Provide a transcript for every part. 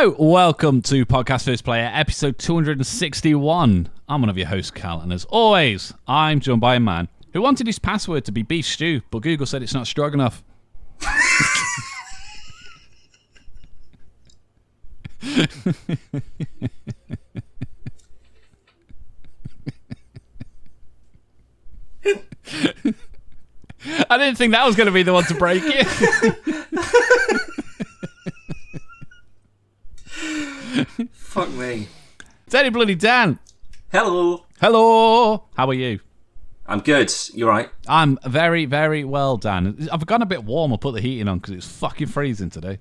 Hello, welcome to Podcast First Player, episode 261. I'm one of your hosts, Cal, and as always, I'm joined by a man who wanted his password to be beef stew, but Google said it's not strong enough. I didn't think that was going to be the one to break it. Fuck me. It's Eddie Bloody Dan. Hello. Hello. How are you? I'm good. You right? I'm very, very well, Dan. I've gone a bit warm. I'll put the heating on because it's fucking freezing today.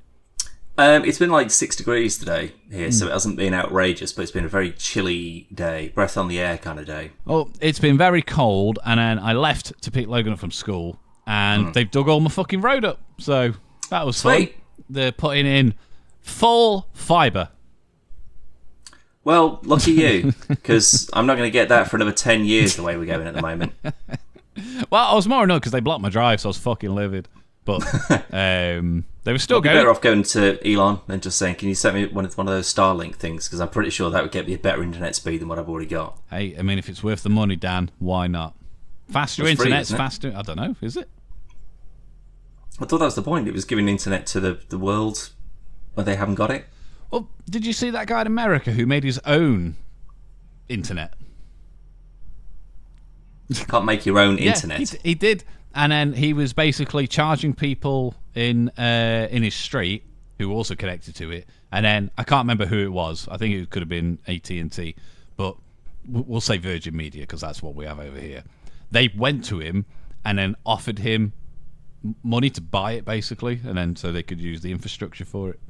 It's been like 6 degrees today here, so it hasn't been outrageous, but it's been a very chilly day, breath on the air kind of day. Oh, it's been very cold, and then I left to pick Logan up from school, and they've dug all my fucking road up, so that was Sweet. fun. They're putting in full fibre. Well, lucky you, because I'm not going to get that for another 10 years the way we're going at the moment. Well, I was more annoyed because they blocked my drive, so I was fucking livid. But they were still going. Better off going to Elon than just saying, can you send me one of those Starlink things? Because I'm pretty sure that would get me a better internet speed than what I've already got. Hey, I mean, if it's worth the money, Dan, why not? Faster It's free, internet's isn't it? faster. I don't know, is it? I thought that was the point. It was giving internet to the world where they haven't got it. Well, did you see that guy in America who made his own internet? Can't make your own internet. He did, and then he was basically charging people in his street who were also connected to it. And then I can't remember who it was. I think it could have been AT&T, but we'll say Virgin Media because that's what we have over here. They went to him and then offered him money to buy it, basically, and then so they could use the infrastructure for it.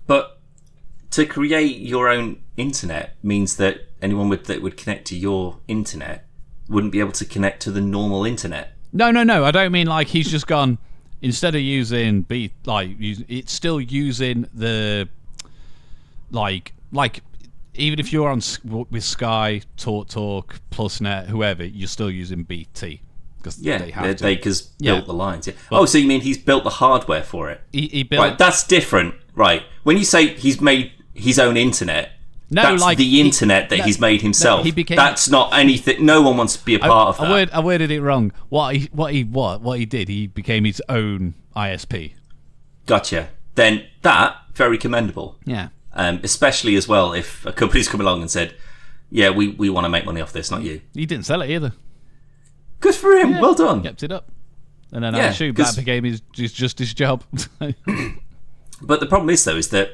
But to create your own internet means that anyone that would connect to your internet wouldn't be able to connect to the normal internet. No. I don't mean like he's just gone. Instead of using it's still using the like even if you're on with Sky, TalkTalk, PlusNet, whoever, you're still using BT because they built the lines. Yeah. But, so you mean he's built the hardware for it? He built. Right, that's different. Right, when you say he's made his own internet. No, that's like the internet he's made himself. That's not anything. No one wants to be a part of that. I worded it wrong. What he did, he became his own ISP. Gotcha. Then that very commendable. Yeah. Especially as well if a company's come along and said, "Yeah, we want to make money off this, not you." He didn't sell it either. Good for him. Yeah, well done. Kept it up, and then I assume that became his job. But the problem is, though, is that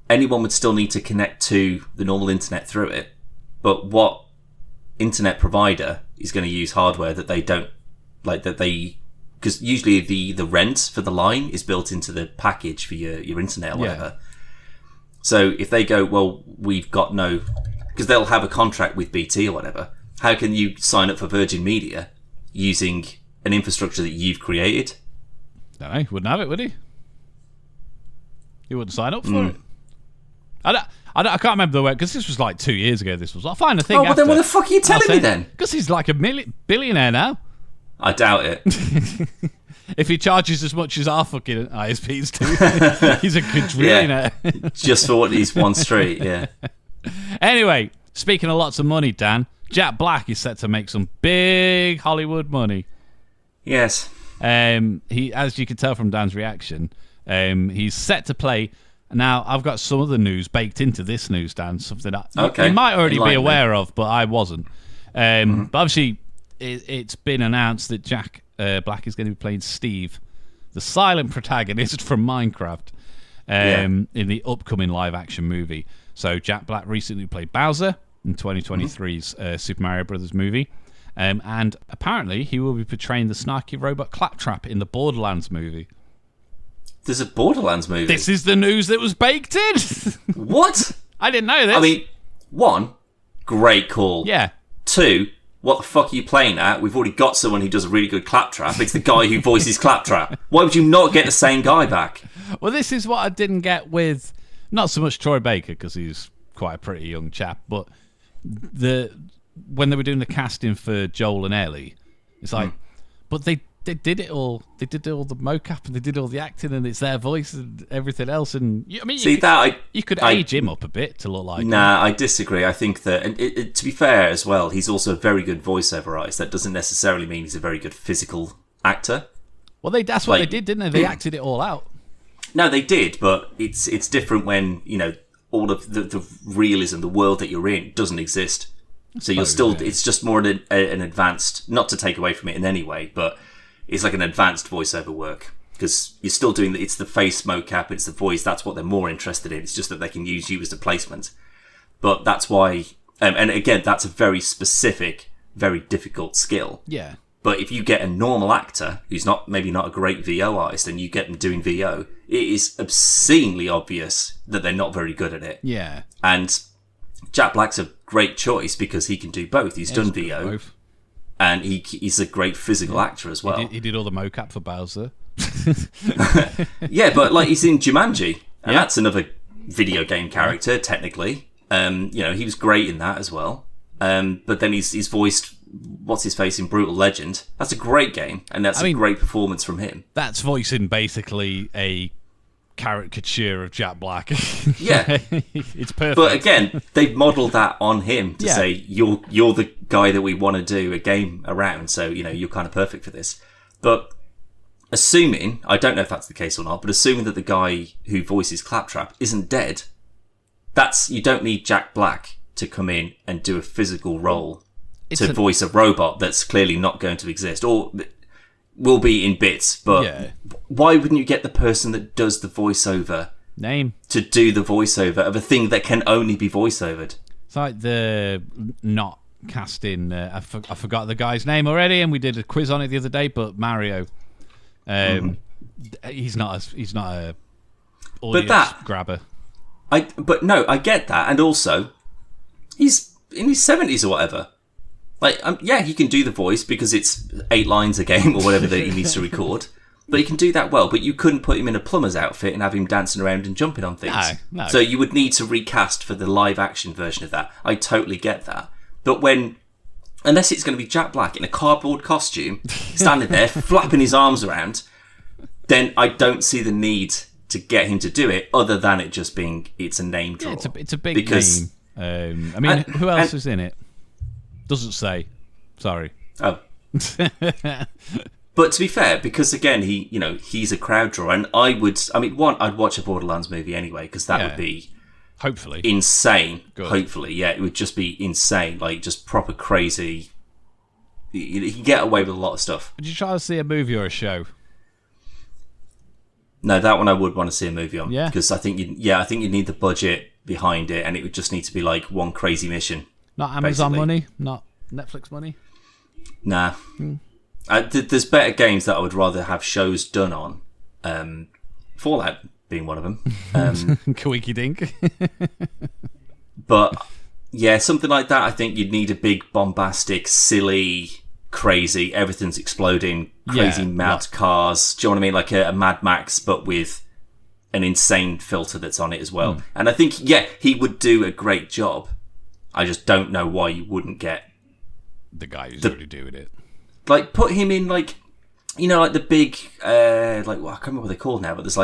anyone would still need to connect to the normal internet through it. But what internet provider is going to use hardware that they don't like? Because usually the rent for the line is built into the package for your internet or whatever. Yeah. So if they go, well, we've got no, because they'll have a contract with BT or whatever. How can you sign up for Virgin Media using an infrastructure that you've created? No, he wouldn't have it, would he? He wouldn't sign up for it. I can't remember the word because this was like 2 years ago. This was. I'll find the thing. Oh, well, then what the fuck are you telling me then? Because he's like a billionaire now. I doubt it. If he charges as much as our fucking ISPs do, he's a quadrillionaire. Yeah, just for what he's one street. Yeah. Anyway, speaking of lots of money, Dan, Jack Black is set to make some big Hollywood money. Yes. He, as you can tell from Dan's reaction, he's set to play. Now, I've got some other news baked into this news, Dan, something that you might already be aware of, but I wasn't. But obviously, it's been announced that Jack Black is going to be playing Steve, the silent protagonist from Minecraft, in the upcoming live-action movie. So Jack Black recently played Bowser in 2023's Super Mario Brothers movie. And apparently, he will be portraying the snarky robot Claptrap in the Borderlands movie. There's a Borderlands movie? This is the news that was baked in. What? I didn't know this. I mean, 1, great call. Yeah. 2, what the fuck are you playing at? We've already got someone who does a really good Claptrap. It's the guy who voices Claptrap. Why would you not get the same guy back? Well, this is what I didn't get with, not so much Troy Baker, because he's quite a pretty young chap, but when they were doing the casting for Joel and Ellie, it's like, but they they did it all. They did all the mocap and they did all the acting, and it's their voice and everything else. And I mean, you could age him up a bit to look like. Nah, I disagree. I think that, and to be fair as well, he's also a very good voiceover artist. That doesn't necessarily mean he's a very good physical actor. Well, that's what they did, didn't they? They acted it all out. No, they did, but it's different when all of the realism, the world that you're in, doesn't exist. So you're still. Yeah. It's just more an advanced, not to take away from it in any way, but it's like an advanced voiceover work because you're still doing it's the face mocap, it's the voice. That's what they're more interested in. It's just that they can use you as a placement. But that's why, and again, that's a very specific, very difficult skill. Yeah. But if you get a normal actor who's maybe not a great VO artist and you get them doing VO, it is obscenely obvious that they're not very good at it. Yeah. And Jack Black's a great choice because he can do both. He's done VO. Both. And he's a great physical actor as well. He did all the mocap for Bowser. Yeah, but he's in Jumanji, and that's another video game character technically. He was great in that as well. But then he's voiced what's his face in Brutal Legend. That's a great game, and that's a great performance from him. That's voicing basically a caricature of Jack Black. Yeah, it's perfect. But again, they've modelled that on him to say you're the guy that we want to do a game around. So you're kind of perfect for this. But assuming, I don't know if that's the case or not, but assuming that the guy who voices Claptrap isn't dead, you don't need Jack Black to come in and do a physical role to voice a robot that's clearly not going to exist or will be in bits. But why wouldn't you get the person that does the voiceover name to do the voiceover of a thing that can only be voiceovered? It's like the not casting. I forgot the guy's name already, and we did a quiz on it the other day. But Mario, he's not a audience grabber. I get that, and also he's in his 70s or whatever. He can do the voice because it's 8 lines a game or whatever that he needs to record. But he can do that well. But you couldn't put him in a plumber's outfit and have him dancing around and jumping on things. No. So you would need to recast for the live action version of that. I totally get that. But unless it's going to be Jack Black in a cardboard costume, standing there flapping his arms around, then I don't see the need to get him to do it, other than it just being it's a name draw. It's a big name. Who else is in it? Doesn't say. Sorry. Oh. But to be fair, because again, he's a crowd drawer, and I'd watch a Borderlands movie anyway, because that would be hopefully insane. Good. Hopefully, it would just be insane, just proper crazy. You can get away with a lot of stuff. Would you try to see a movie or a show? No, that one I would want to see a movie on. Yeah. Because I think you need the budget behind it, and it would just need to be one crazy mission. Not Amazon money, not Netflix money. Nah. There's better games that I would rather have shows done on. Fallout being one of them. Kawiki Dink. But yeah, something like that. I think you'd need a big, bombastic, silly, crazy. Everything's exploding. Crazy mad cars. Do you know what I mean? Like a Mad Max, but with an insane filter that's on it as well. And I think he would do a great job. I just don't know why you wouldn't get the guy who's already doing it. Put him in the big I can't remember what they're called now, but there's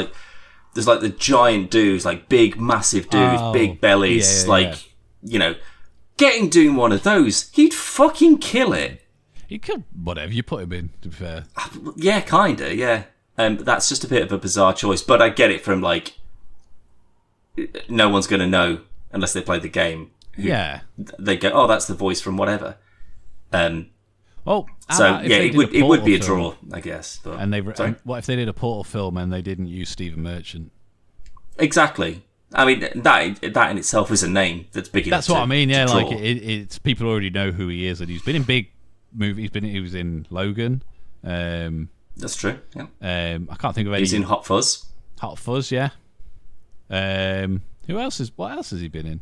the giant dudes, big massive dudes, big bellies, get him doing one of those, he'd fucking kill it. He could whatever you put him in, to be fair. Yeah, kinda, yeah. That's just a bit of a bizarre choice, but I get it from no one's gonna know unless they play the game. They go, oh, that's the voice from whatever. It would be a draw, I guess. But, and what if they did a Portal film and they didn't use Stephen Merchant? Exactly. I mean, that in itself is a name that's big enough. That's what I mean. Yeah, it's people already know who he is, and he's been in big movies. He was in Logan. That's true. Yeah. I can't think of any. He's in Hot Fuzz. Hot Fuzz, yeah. What else has he been in?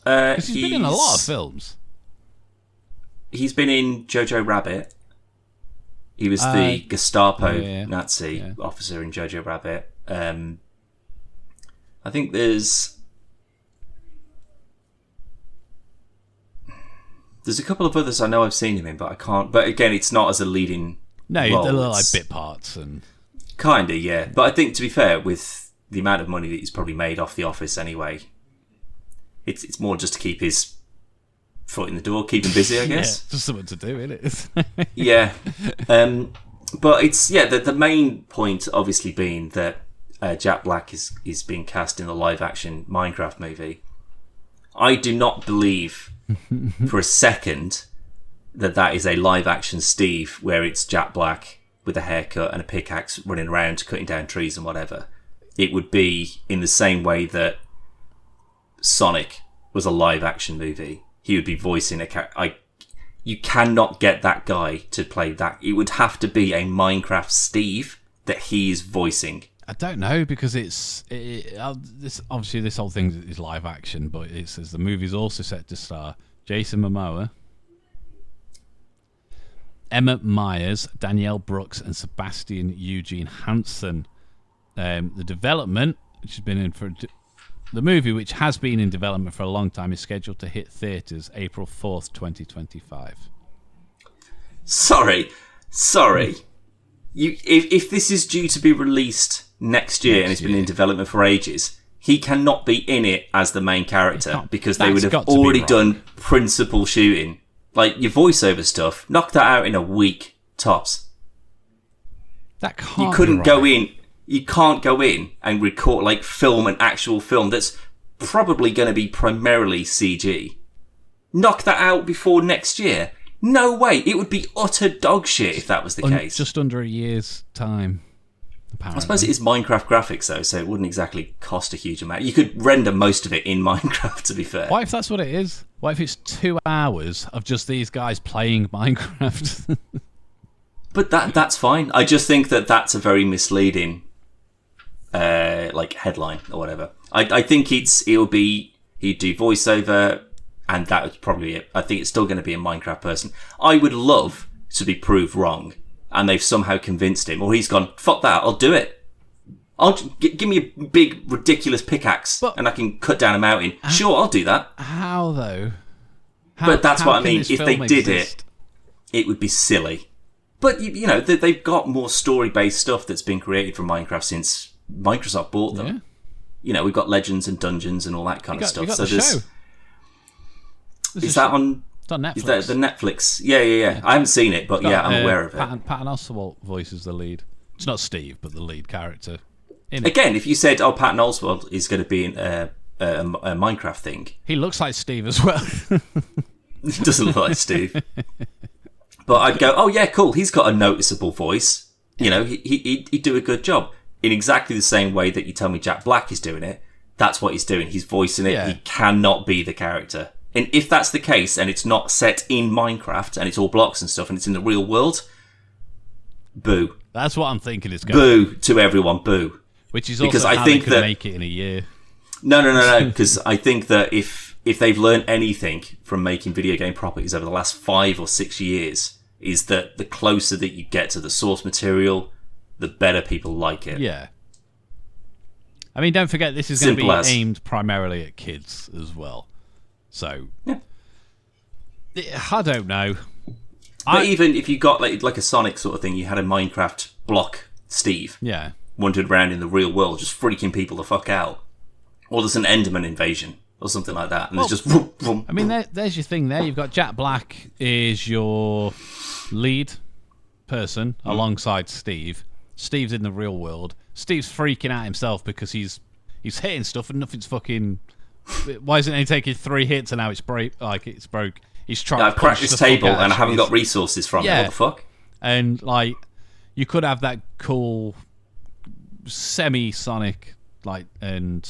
Because he's been in a lot of films. He's been in Jojo Rabbit. He was the Gestapo Nazi officer in Jojo Rabbit. I think there's a couple of others I know I've seen him in, but I can't. But again, it's not as a leading No, role. they look like bit parts and kinda, yeah. But I think, to be fair, with the amount of money that he's probably made off The Office anyway, it's more just to keep his foot in the door, keep him busy, I guess. Just something to do, isn't it? Yeah. But it's the main point obviously being that Jack Black is being cast in the live action Minecraft movie. I do not believe for a second that is a live action Steve where it's Jack Black with a haircut and a pickaxe running around cutting down trees and whatever. It would be in the same way that Sonic was a live action movie. He would be voicing a character. You cannot get that guy to play that. It would have to be a Minecraft Steve that he is voicing. I don't know, because this obviously this whole thing is live action, but it says the movie's also set to star Jason Momoa, Emma Myers, Danielle Brooks, and Sebastian Eugene Hansen. The development, which has been in for the movie, which has been in development for a long time, is scheduled to hit theatres April 4th, 2025. Sorry. If this is due to be released next year and it's been in development for ages, he cannot be in it as the main character because they would have already done principal shooting. Like, your voiceover stuff, knock that out in a week, tops. That can't You couldn't be right. go in. You can't go in and record, like, film an actual film that's probably going to be primarily CG. Knock that out before next year. No way. It would be utter dog shit if that was the case. Just under a year's time, apparently. I suppose it is Minecraft graphics, though, so it wouldn't exactly cost a huge amount. You could render most of it in Minecraft, to be fair. What if that's what it is? What if it's 2 hours of just these guys playing Minecraft? But that's fine. I just think that's a very misleading headline or whatever. I think he'd do voiceover, and that was probably it. I think it's still going to be a Minecraft person. I would love to be proved wrong, and they've somehow convinced him, or he's gone, fuck that, I'll do it. Give me a big, ridiculous pickaxe, and I can cut down a mountain. Sure, I'll do that. How, though? But that's what I mean. If they did it, it would be silly. But, you know, they've got more story-based stuff that's been created from Minecraft since Microsoft bought them. Yeah. You know, we've got Legends and Dungeons and all that kind of stuff. So show. Is that on... It's on Netflix. Is that the Netflix? Yeah. I haven't seen it, but I'm aware of it. Patton Oswalt voices the lead. It's not Steve, but the lead character. Again, if you said, Patton Oswalt is going to be in a Minecraft thing... He looks like Steve as well. He doesn't look like Steve. But I'd go, oh yeah, cool, he's got a noticeable voice. You know, he'd do a good job. In exactly the same way that you tell me Jack Black is doing it, that's what he's doing. He's voicing it. Yeah. He cannot be the character. And if that's the case, and it's not set in Minecraft, and it's all blocks and stuff, and it's in the real world, boo. That's what I'm thinking is going. Boo to everyone, boo. Which is also because how they could make it in a year. No, because I think that if they've learned anything from making video game properties over the last 5 or 6 years, is that the closer that you get to the source material, the better people like it. Yeah. I mean, don't forget, this is going to be aimed primarily at kids as well. So, yeah. I don't know. But even if you got like a Sonic sort of thing, you had a Minecraft block Steve. Yeah. Wandered around in the real world, just freaking people the fuck out. Or there's an Enderman invasion. Or something like that. And it's just... Vroom, vroom. I mean, there's your thing there. You've got Jack Black is your lead person alongside Steve. Steve's in the real world. Steve's freaking out himself because he's hitting stuff and nothing's fucking... Why isn't he taking 3 hits and now it's broke? He's trying to I've cracked this table and I haven't got resources from it. What the fuck? And, like, you could have that cool semi-Sonic, like, and...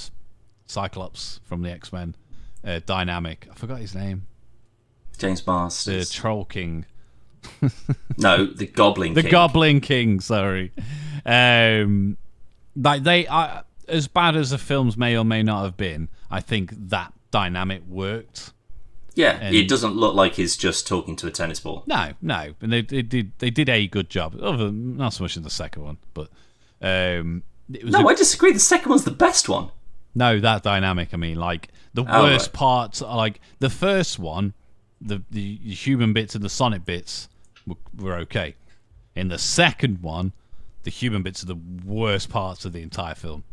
Cyclops from the X-Men dynamic. I forgot his name. James Masters. The Troll King. No, the Goblin King. The Goblin King, sorry. Like they are, as bad as the films may or may not have been, I think that dynamic worked. Yeah, it doesn't look like he's just talking to a tennis ball. No. And they did a good job. Not so much in the second one, but I disagree. The second one's the best one. No, that dynamic. I mean, like the worst parts are like the first one, the human bits and the Sonic bits were okay. In the second one, the human bits are the worst parts of the entire film.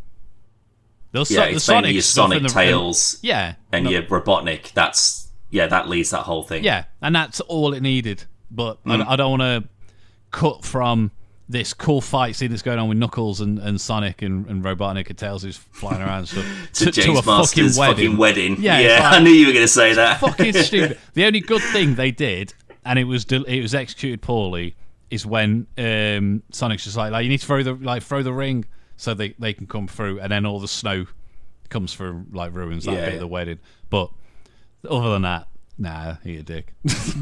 It's mainly your Sonic, Tails, and your Robotnik. That leads that whole thing. Yeah, and that's all it needed. But I don't want to cut from this cool fight scene that's going on with Knuckles and Sonic and Robotnik and Tails who's flying around and stuff to James a Master's fucking weddding. Yeah, like, I knew you were going to say that. Fucking stupid. The only good thing they did, and it was executed poorly, is when Sonic's just like you need to throw the ring so they can come through, and then all the snow comes through, like ruins that bit of the wedding. But other than that, nah, he a dick.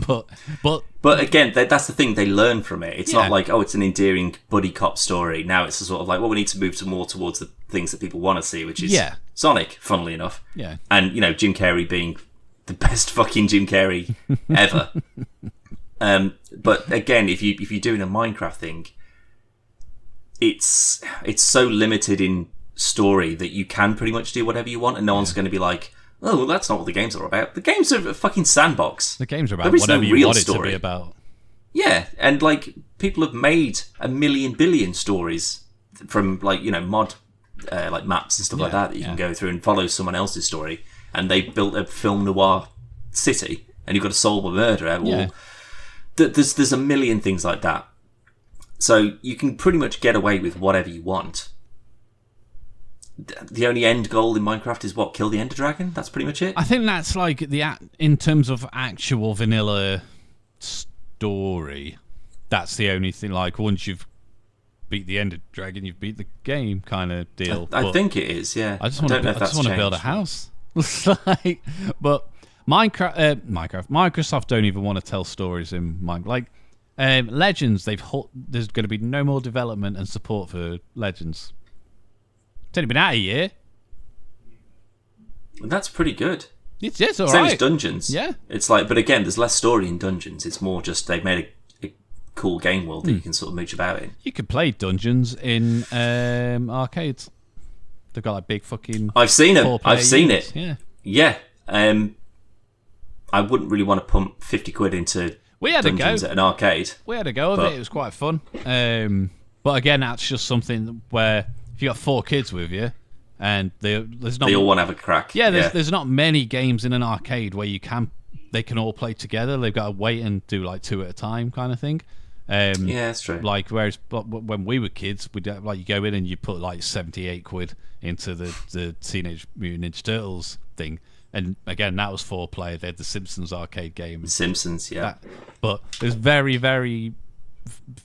but again, that's the thing. They learn from it. It's not like, it's an endearing buddy cop story. Now it's sort of like, we need to move more towards the things that people want to see, which is Sonic, funnily enough. Yeah. And, Jim Carrey being the best fucking Jim Carrey ever. But again, if you're doing a Minecraft thing, it's so limited in story that you can pretty much do whatever you want, and no one's going to be like, oh, well, that's not what the games are about. The games are a fucking sandbox. The games are about whatever you want it to be about. Yeah, and people have made a million billion stories from mod maps and stuff like that you can go through and follow someone else's story, and they built a film noir city, and you've got to solve a murder. Or there's a million things like that. So you can pretty much get away with whatever you want. The only end goal in Minecraft is kill the Ender Dragon? That's pretty much it? I think that's in terms of actual vanilla story, that's the only thing. Once you've beat the Ender Dragon, you've beat the game kind of deal. I think it is, yeah. I just want to build a house. But Microsoft don't even want to tell stories in Minecraft. Legends, there's going to be no more development and support for Legends. It's only been out a year. That's pretty good. It's all Same right. as Dungeons. Yeah. It's but again, there's less story in Dungeons. It's more just they've made a cool game world that you can sort of mooch about in. You could play Dungeons in arcades. They've got big fucking... I've seen it. Yeah. Yeah. I wouldn't really want to pump 50 quid into Dungeons at an arcade. We had a go of it. It was quite fun. But again, that's just something where if you got 4 kids with you, and there's not... They all want to have a crack. Yeah, there's not many games in an arcade where they can all play together. They've got to wait and do 2 at a time kind of thing. Yeah, that's true. Whereas when we were kids, we'd you go in and you put 78 quid into the Teenage Mutant Ninja Turtles thing. And again, that was 4-player. They had the Simpsons arcade game. The Simpsons, yeah. But there's very, very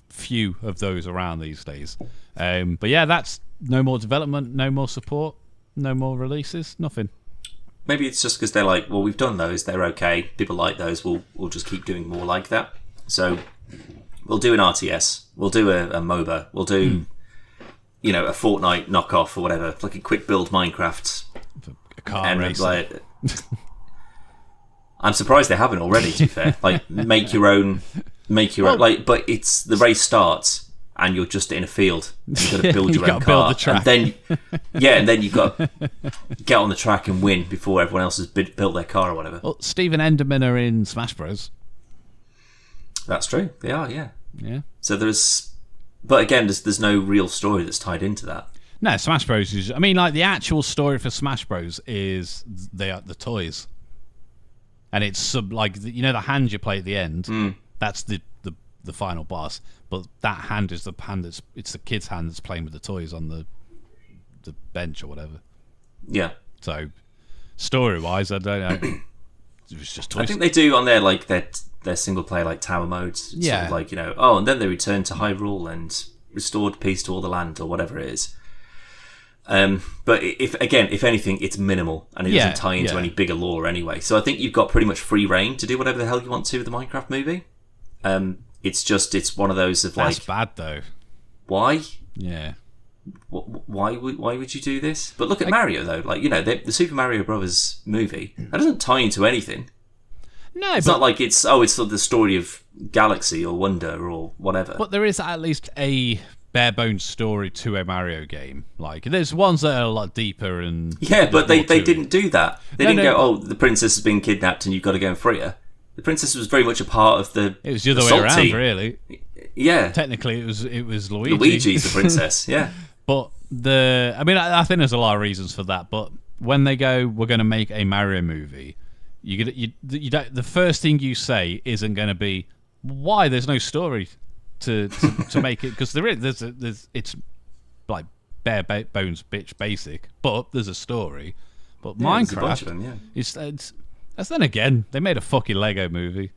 few of those around these days. But yeah, that's no more development, no more support, no more releases, nothing. Maybe it's just because they're we've done those, they're okay. People like those. We'll just keep doing more like that. So we'll do an RTS. We'll do a MOBA. We'll do, a Fortnite knockoff or whatever, like a quick build Minecraft. A car race. I'm surprised they haven't already, to be fair. Make your own. But it's the race starts and you're just in a field. You've got to build your own car. Build the track. And then you've got to get on the track and win before everyone else has built their car or whatever. Well, Steve and Enderman are in Smash Bros. That's true. They are, yeah. Yeah. So but again, there's no real story that's tied into that. No, Smash Bros. The actual story for Smash Bros. Is the toys. And it's the hand you play at the end. That's the final boss. But that hand is the hand it's the kid's hand that's playing with the toys on the bench or whatever. Yeah. So story wise, I don't know. It was just toys. I think they do on their single player tower modes. It's sort of and then they return to Hyrule and restored peace to all the land or whatever it is. But if anything, it's minimal and it doesn't tie into any bigger lore anyway. So I think you've got pretty much free reign to do whatever the hell you want to with the Minecraft movie. It's one of those of that's bad though. Why? Yeah. Why would you do this? But look at Mario though. The Super Mario Brothers movie that doesn't tie into anything. No, it's not like it's the story of Galaxy or Wonder or whatever. But there is at least a bare bones story to a Mario game. There's ones that are a lot deeper and but they didn't do that. They didn't go, the princess has been kidnapped and you've got to go and free her. The princess was very much a part of the. It was the other way around, team. really. Yeah. Technically, it was Luigi. Luigi's the princess, yeah. But I think there's a lot of reasons for that. But when they go, we're going to make a Mario movie, you don't, the first thing you say isn't going to be why there's no story to make it, because it's like bare bones bitch basic, but there's a story. But yeah, Minecraft, there's a bunch of them, yeah. it's then again they made a fucking Lego movie,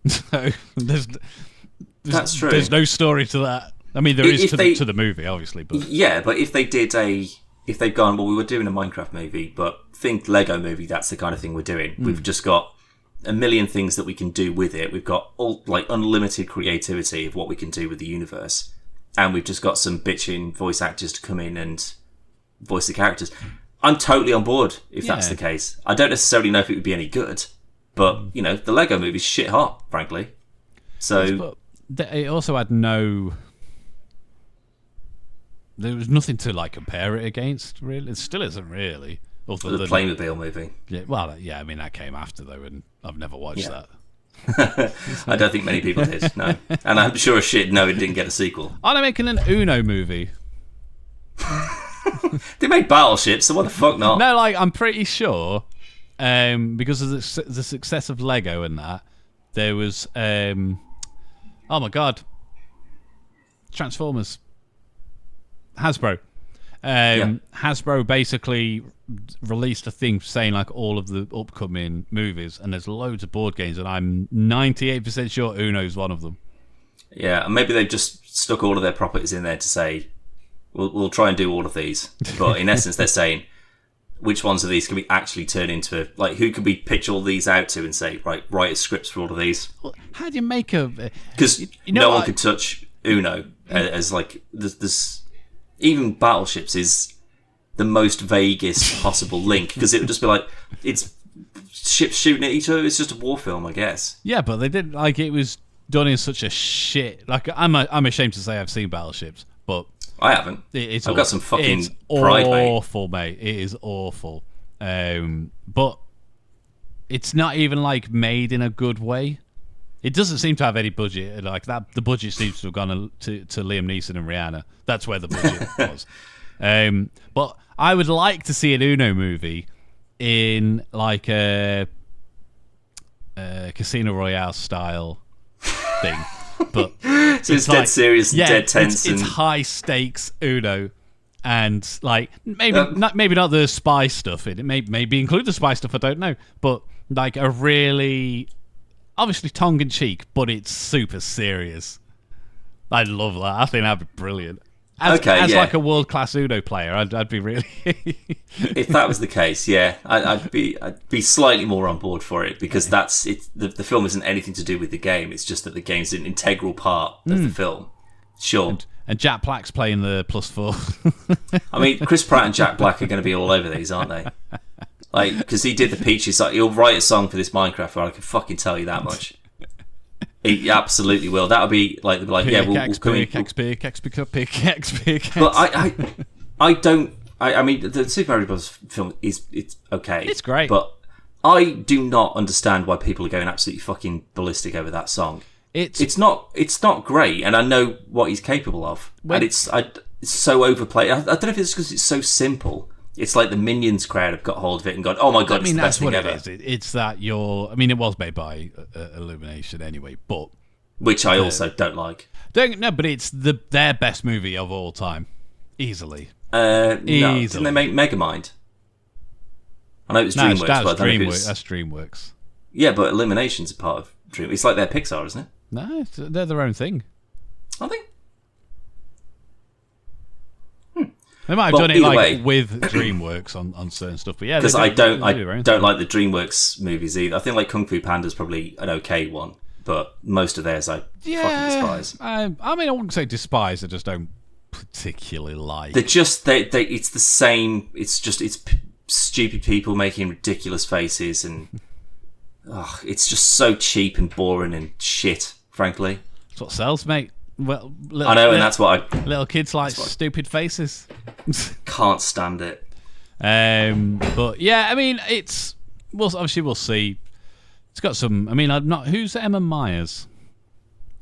so that's true. There's no story to that. I mean, there is to the movie, obviously, but yeah. But if they've gone, well, we were doing a Minecraft movie, but think Lego movie, that's the kind of thing we're doing. We've just got a million things that we can do with it. We've got all like unlimited creativity of what we can do with the universe, and we've just got some bitching voice actors to come in and voice the characters. I'm totally on board if that's the case. I don't necessarily know if it would be any good, but the Lego movie's shit hot, frankly. So it also had there was nothing to like compare it against, really. It still isn't really. The Playmobil movie. Yeah, well, yeah, I mean that came after though, and I've never watched that. I don't think many people did, no. And I'm sure as shit, no, it didn't get a sequel. Are they making an Uno movie? They made Battleship, so what the fuck not? No, like I'm pretty sure, because of the success of Lego and that, there was, oh my god, Transformers, Hasbro. Hasbro basically released a thing saying like all of the upcoming movies, and there's loads of board games, and I'm 98% sure Uno's one of them. Yeah, and maybe they've just stuck all of their properties in there to say, we'll try and do all of these. But in essence, they're saying, which ones of these can we actually turn into, like, who can we pitch all these out to and say, right, write a scripts for all of these? Well, how do you make a... Because no one could touch Uno as like, there's even Battleships is the most vaguest possible link, because it would just be like, it's ships shooting at each other. It's just a war film, I guess. Yeah, but they didn't, like, it was done in such a shit... Like, I'm ashamed to say I've seen Battleships, but... I haven't. I've got some fucking pride, awful, mate. It is awful. But it's not even like made in a good way. It doesn't seem to have any budget. Like that, the budget seems to have gone to Liam Neeson and Rihanna. That's where the budget was. But I would like to see an Uno movie in like a Casino Royale style thing. But so it's dead like, serious and dead tense. It's high stakes Uno, and like maybe not the spy stuff in it. Maybe include the spy stuff. I don't know, but like a really obviously tongue in cheek, but it's super serious. I'd love that. I think that'd be brilliant. As like a world class Uno player, I'd be really. If that was the case, yeah, I'd be slightly more on board for it, because that's it. The film isn't anything to do with the game. It's just that the game's an integral part of the film. Sure. And Jack Black's playing the +4. I mean, Chris Pratt and Jack Black are going to be all over these, aren't they? Like, because he did the Peaches. Like, he'll write a song for this Minecraft, I can fucking tell you that much. He absolutely will. That'll be like, yeah, we'll come in. But I don't. I mean, the Super Mario Bros. Film it's okay. It's great, but I do not understand why people are going absolutely fucking ballistic over that song. It's not great, and I know what he's capable of, and it's so overplayed. I don't know if it's because it's so simple. It's like the Minions crowd have got hold of it and gone, "Oh my god, it's the best thing ever." It's that I mean, it was made by Illumination anyway, but which I also don't like. But it's their best movie of all time, easily. No, didn't they make Megamind? I know it was DreamWorks, but I don't know if it's... That's DreamWorks. Yeah, but Illumination's a part of DreamWorks. It's like their Pixar, isn't it? No, they're their own thing. I think. They might have done it with DreamWorks on certain stuff, but yeah, because I don't like the DreamWorks movies either. I think like Kung Fu Panda's probably an okay one, but most of theirs I fucking despise. I mean, I wouldn't say despise. I just don't particularly like. They're just it's the same. It's stupid people making ridiculous faces, and it's just so cheap and boring and shit. Frankly, that's what sells, mate. Well, I know, and that's what little kids like stupid faces. Can't stand it. But yeah, I mean, we'll see. It's got some. I mean, I'm not. Who's Emma Myers?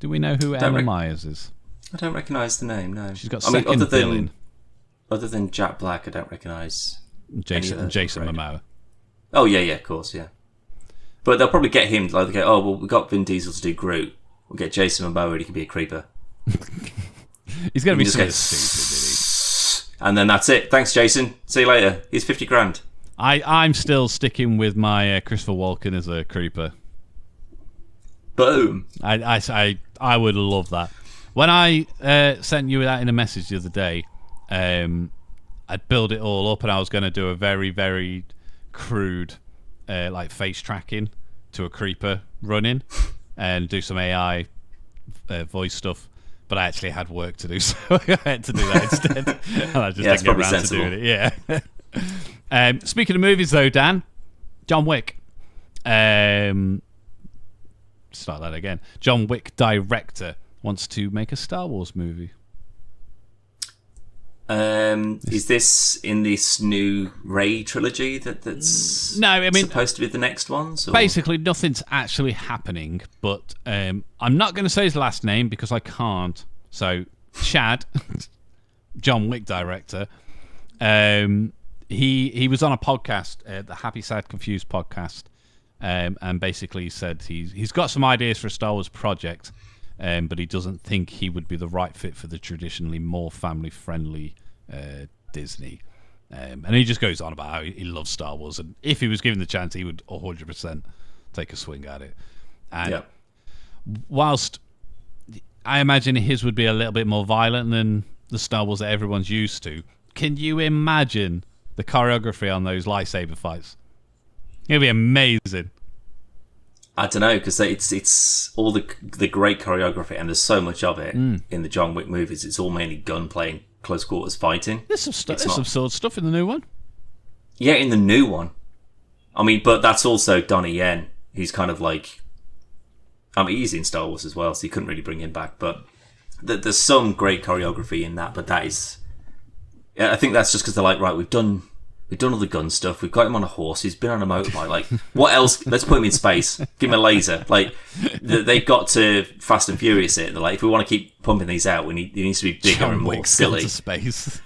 Do we know who Emma Myers is? I don't recognise the name. No, she's got second billing. Other than Jack Black, I don't recognise Jason Momoa. Oh yeah, of course, yeah. But they'll probably get him. Like they go, oh well, we got Vin Diesel to do Groot. We'll get Jason Momoa. He can be a creeper. He's going to be so stupid, and then that's it. Thanks, Jason. See you later. Here's 50 grand. I'm still sticking with my Christopher Walken as a creeper. Boom. I would love that. When I sent you that in a message the other day, I'd build it all up and I was going to do a very, very crude like face tracking to a creeper running and do some AI voice stuff. But I actually had work to do, so I had to do that instead. And I just didn't get around sensible. To doing it. Yeah. Speaking of movies, though, Dan, John Wick. Start that again. John Wick director wants to make a Star Wars movie. Is this in this new Rey trilogy that's supposed to be the next ones? Or? Basically, nothing's actually happening, but I'm not going to say his last name because I can't. So, Chad, John Wick director, he was on a podcast, the Happy, Sad, Confused podcast, and basically said he's got some ideas for a Star Wars project, but he doesn't think he would be the right fit for the traditionally more family-friendly Disney. And he just goes on about how he loves Star Wars, and if he was given the chance, he would 100% take a swing at it. And whilst I imagine his would be a little bit more violent than the Star Wars that everyone's used to, can you imagine the choreography on those lightsaber fights? It'd be amazing. I don't know, because it's all the great choreography, and there's so much of it in the John Wick movies. It's all mainly gunplay and close quarters fighting. There's some sword stuff in the new one. Yeah, in the new one. I mean, but that's also Donnie Yen. He's kind of like... I mean, he's in Star Wars as well, so you couldn't really bring him back. But there's some great choreography in that, but that is... I think that's just because they're like, right, we've done all the gun stuff. We've got him on a horse. He's been on a motorbike. Like, what else? Let's put him in space. Give him a laser. Like, they got to Fast and Furious it. They're like, if we want to keep pumping these out, he needs to be bigger and more silly. Space.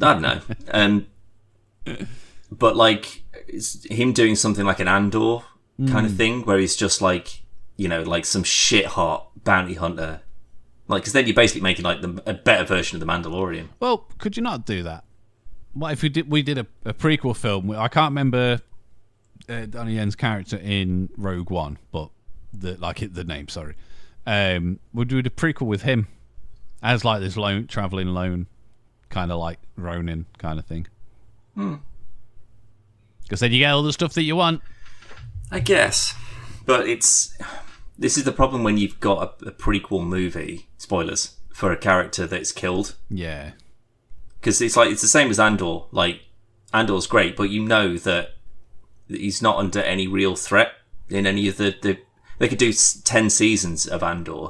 I don't know. But like, it's him doing something like an Andor kind of thing, where he's just like, you know, like some shit hot bounty hunter. Like, because then you're basically making like a better version of the Mandalorian. Well, could you not do that? What if we did a prequel film? I can't remember Donnie Yen's character in Rogue One, but the name. Sorry, we'll do a prequel with him as like this traveling lone, kind of like Ronin kind of thing. Because then you get all the stuff that you want. I guess, but this is the problem when you've got a prequel movie. Spoilers for a character that's killed. Yeah. Because it's the same as Andor. Like, Andor's great, but you know that he's not under any real threat in any of the... They could do 10 seasons of Andor,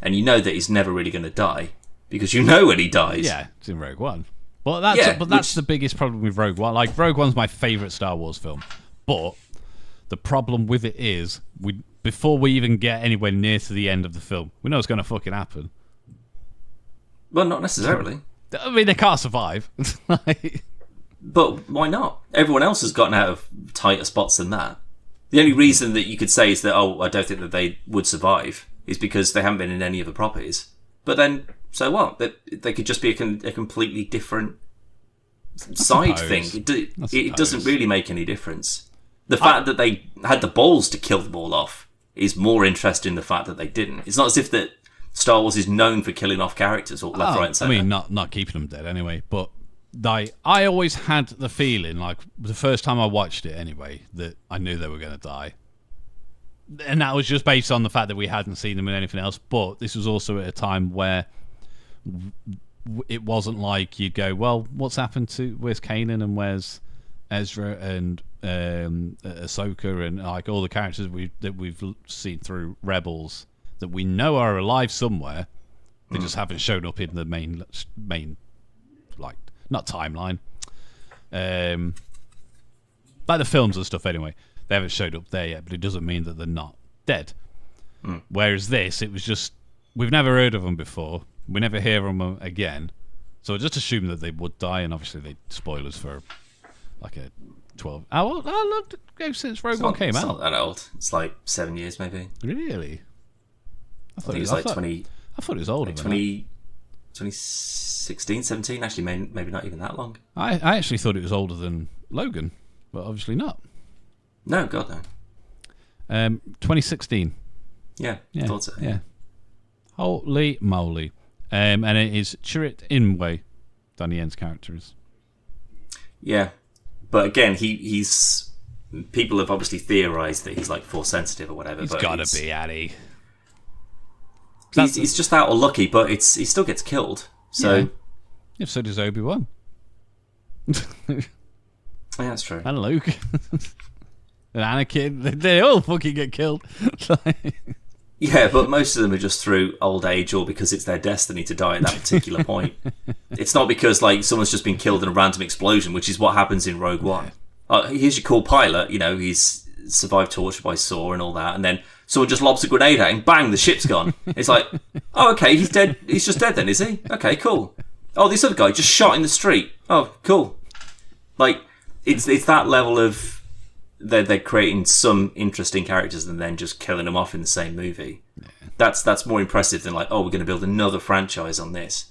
and you know that he's never really going to die, because you know when he dies. Yeah, it's in Rogue One. But that's the biggest problem with Rogue One. Like, Rogue One's my favourite Star Wars film. But the problem with it is, before we even get anywhere near to the end of the film, we know it's going to fucking happen. Well, not necessarily. I mean, they can't survive. But why not? Everyone else has gotten out of tighter spots than that. The only reason that you could say is that, I don't think that they would survive, is because they haven't been in any of the properties. But then, so what? They could just be a completely different side thing. It doesn't really make any difference. The fact that they had the balls to kill them all off is more interesting than the fact that they didn't. It's not as if that Star Wars is known for killing off characters all left, right, and centre. I mean, not keeping them dead anyway, but I always had the feeling, like the first time I watched it anyway, that I knew they were going to die. And that was just based on the fact that we hadn't seen them in anything else, but this was also at a time where it wasn't like you'd go, well, where's Kanan and where's Ezra and Ahsoka and like all the characters that we've seen through Rebels that we know are alive somewhere. They just haven't shown up in the main like, not timeline, like the films and stuff anyway. They haven't showed up there yet, but it doesn't mean that they're not dead. Whereas this, it was just we've never heard of them before. We never hear of them again. So I just assumed that they would die, and obviously they spoilers for like a 12. How long did it go since Rogue One came out? It's not that old. It's like 7 years, maybe. Really? I think it was like 20. I thought it was older. Like 2016, 17. Actually, maybe not even that long. I actually thought it was older than Logan, but obviously not. No, God no. 2016. Yeah, I thought so. Yeah. Holy moly. And it is Chirrut Imwe, Donnie Yen's character is. Yeah. But again, he's... People have obviously theorised that he's like Force sensitive or whatever. He's got to be, Addy. He's just out or lucky, but he still gets killed. So yeah, so does Obi-Wan. Yeah, that's true. And Luke. And Anakin. They all fucking get killed. Yeah, but most of them are just through old age or because it's their destiny to die at that particular point. It's not because like someone's just been killed in a random explosion, which is what happens in Rogue One. Here's your cool pilot, he's survived torture by Saw and all that, and then someone just lobs a grenade at him, bang, the ship's gone. It's like, oh, okay, he's dead. He's just dead then, is he? Okay, cool. Oh, this other guy just shot in the street. Oh, cool. Like, it's that level of... They're creating some interesting characters and then just killing them off in the same movie. Yeah. That's more impressive than like, oh, we're going to build another franchise on this.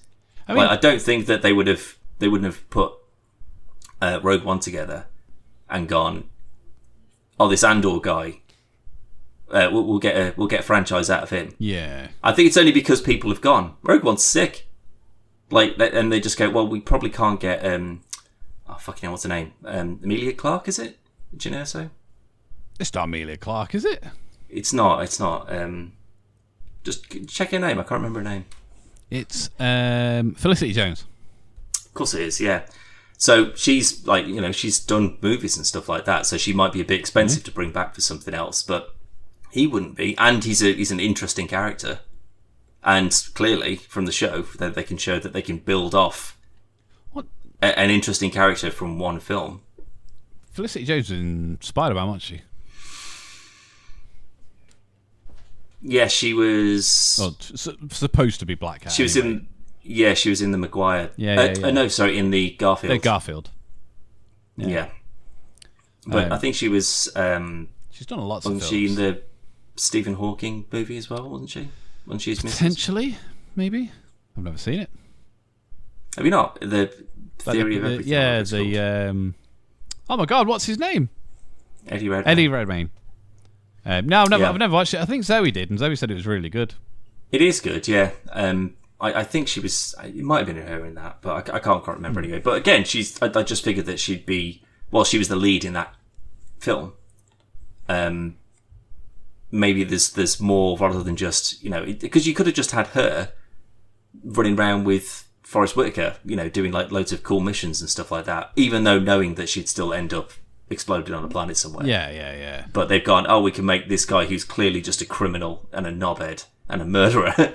I mean, I don't think that they wouldn't have put Rogue One together and gone, oh, this Andor guy, we'll get a franchise out of him. Yeah, I think it's only because people have gone, Rogue One's sick, like, and they just go, well, we probably can't get oh fucking hell, what's her name? Emilia Clarke, is it? Do you know so? It's not Emilia Clarke, is it? It's not. Just check her name. I can't remember her name. It's Felicity Jones. Of course it is, yeah. So she's like, she's done movies and stuff like that, so she might be a bit expensive to bring back for something else, but he wouldn't be. And he's an interesting character. And clearly, from the show, that they can show that they can build off an interesting character from one film. Felicity Jones in Spider-Man, wasn't she? Yeah, she was... supposed to be Black Cat. She was anyway. She was in the Maguire... Yeah. No, sorry, in the Garfield. The Garfield. Yeah. But I think she was... she's done lots of films. Wasn't she in the Stephen Hawking movie as well, wasn't she? Wasn't she Potentially, maybe. I've never seen it. Have you not? The Theory of Everything. Yeah, oh my God, what's his name? Eddie Redmayne. Eddie Redmayne. No, I've never watched it. I think Zoe did, and Zoe said it was really good. It is good, yeah. I think she was... It might have been her in that, but I can't remember anyway. But again, I just figured that she'd be... Well, she was the lead in that film. Maybe there's more rather than just... Because you could have just had her running around with Forrest Whitaker, doing like loads of cool missions and stuff like that, even though knowing that she'd still end up exploded on a planet somewhere. Yeah. But they've gone, oh, we can make this guy who's clearly just a criminal and a knobhead and a murderer.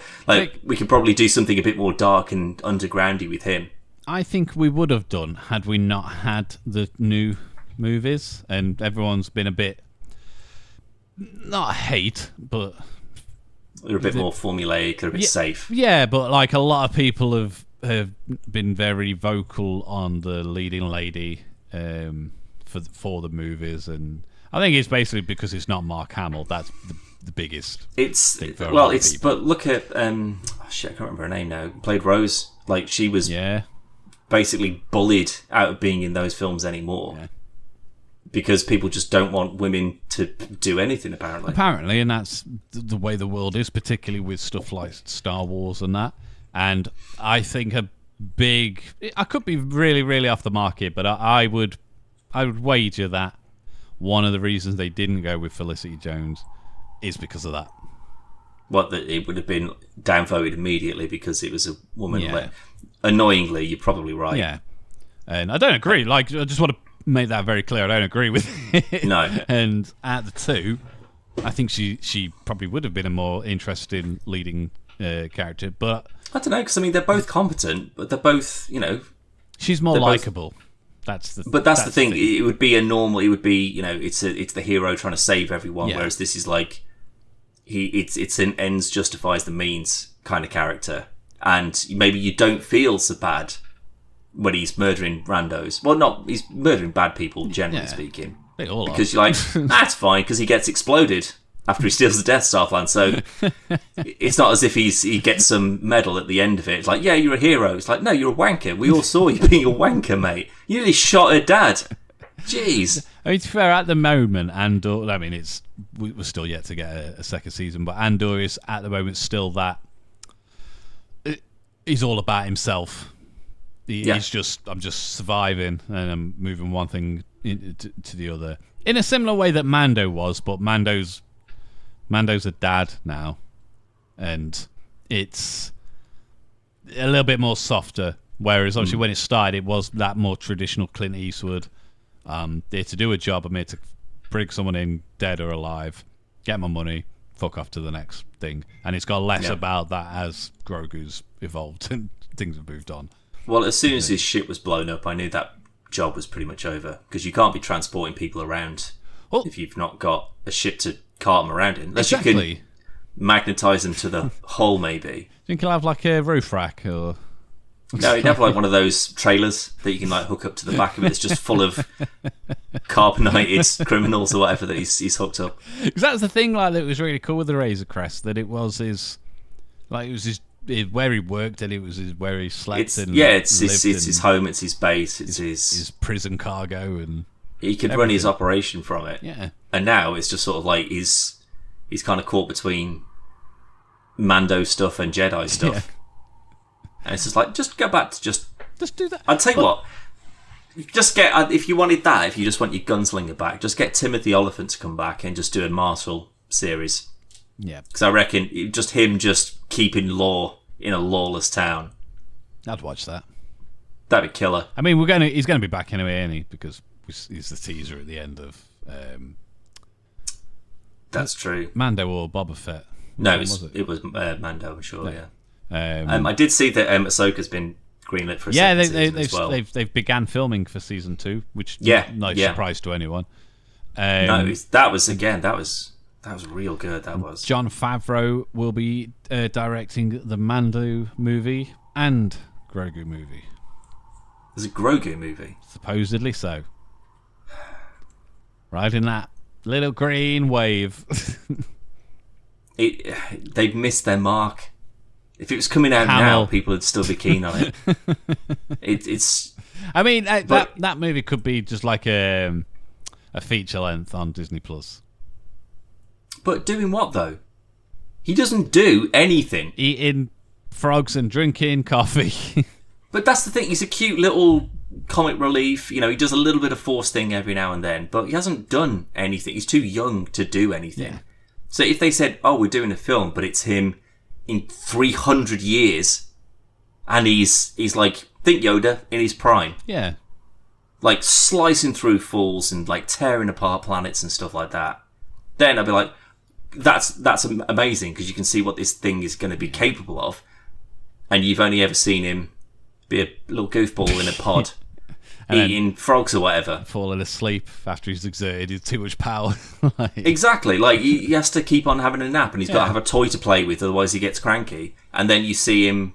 We could probably do something a bit more dark and undergroundy with him. I think we would have done had we not had the new movies, and everyone's been a bit, not hate, but they're a bit more formulaic, they're a bit safe. Yeah, but like a lot of people have been very vocal on the leading lady for the movies, and I think it's basically because it's not Mark Hamill. That's the biggest. Thing for but look at I can't remember her name now. Played Rose, like she was basically bullied out of being in those films anymore because people just don't want women to do anything. Apparently, and that's the way the world is, particularly with stuff like Star Wars and that. And I think I could be really, really off the market, but I would wager that one of the reasons they didn't go with Felicity Jones is because of that. What, that it would have been downvoted immediately because it was a woman? Yeah. Annoyingly, you're probably right. Yeah. And I don't agree. Like, I just want to make that very clear. I don't agree with it. No. And at the two, I think she probably would have been a more interesting leading character. But I don't know, because they're both competent, but they're both, she's more likable. That's the thing. It would be a normal. It would be, it's the hero trying to save everyone, whereas this is like it's an ends justifies the means kind of character, and maybe you don't feel so bad when he's murdering randos. Well, he's murdering bad people, generally speaking. They all because are. You're like, that's fine, because he gets exploded after he steals the Death Star plan. So it's not as if he gets some medal at the end of it. It's like, yeah, you're a hero. It's like, no, you're a wanker. We all saw you being a wanker, mate. You nearly shot her dad. Jeez. I mean, to be fair, at the moment, Andor, I mean, we're still yet to get a second season, but Andor is at the moment still that he's all about himself. He's just, I'm just surviving and I'm moving one thing to the other. In a similar way that Mando was, but Mando's a dad now. And it's a little bit more softer. Whereas obviously when it started, it was that more traditional Clint Eastwood. There to do a job. I'm here to bring someone in, dead or alive, get my money, fuck off to the next thing. And it's got less about that as Grogu's evolved and things have moved on. Well, as soon as his ship was blown up, I knew that job was pretty much over, because you can't be transporting people around if you've not got a ship to cart them around in. Unless you can magnetise them to the hull, maybe. Think he'll have like a roof rack or... No, he'd have like one of those trailers that you can like hook up to the back of it. It's just full of carbonated criminals or whatever that he's hooked up. Because that's the thing, like, that was really cool with the Razor Crest, that it was his where he worked and it was where he slept. It's his home, it's his base, it's his prison cargo, and he could run his operation from it. Yeah, and now it's just sort of like he's kind of caught between Mando stuff and Jedi stuff. Yeah. And it's just like, just go back to just do that. I'll tell you what, just get, if you wanted that, if you just want your gunslinger back, just get Timothy Oliphant to come back and just do a Marshall series. Yeah, because I reckon just him just keeping law in a lawless town. I'd watch that. That'd be killer. I mean, he's gonna be back anyway, ain't he? Because he's the teaser at the end of. That's true. Mando or Boba Fett? No, it was Mando. I'm sure. Yeah. I did see that Ahsoka's been greenlit for a second season as well. They've began filming for season 2, which no surprise to anyone. No, that was real good. That was. Jon Favreau will be directing the Mando movie and Grogu movie. There's a Grogu movie? Supposedly so. Riding that little green wave. They've missed their mark. If it was coming out now, people would still be keen on it. It's. I mean, that movie could be just like a feature length on Disney Plus. But doing what though? He doesn't do anything. Eating frogs and drinking coffee. But that's the thing. He's a cute little comic relief. You know, he does a little bit of Force thing every now and then, but he hasn't done anything. He's too young to do anything. Yeah. So if they said, "Oh, we're doing a film, but it's him in 300 years," and he's like, think Yoda in his prime. Yeah. Like slicing through fools and like tearing apart planets and stuff like that. Then I'd be like, that's amazing, because you can see what this thing is going to be capable of, and you've only ever seen him be a little goofball in a pod eating frogs or whatever, falling asleep after he's exerted too much power. Exactly, like he has to keep on having a nap, and he's got to have a toy to play with, otherwise he gets cranky. And then you see him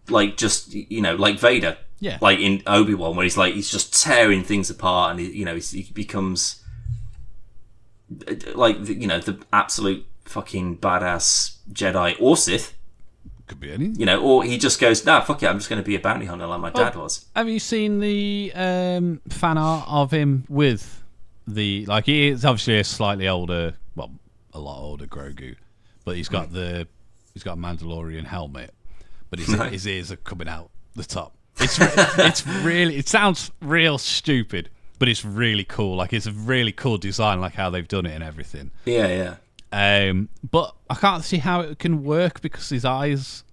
like just, you know, like Vader, like in Obi-Wan, where he's just tearing things apart, and he becomes like the absolute fucking badass Jedi or Sith. Could be any. You know, or he just goes, nah, fuck it, I'm just going to be a bounty hunter like my dad was. Have you seen the fan art of him with he is obviously a slightly older, well, a lot older Grogu, but he's got a Mandalorian helmet, but his ears are coming out the top. It's really, it sounds real stupid, but it's really cool. Like, it's a really cool design, like how they've done it and everything. Yeah. But I can't see how it can work, because his eyes.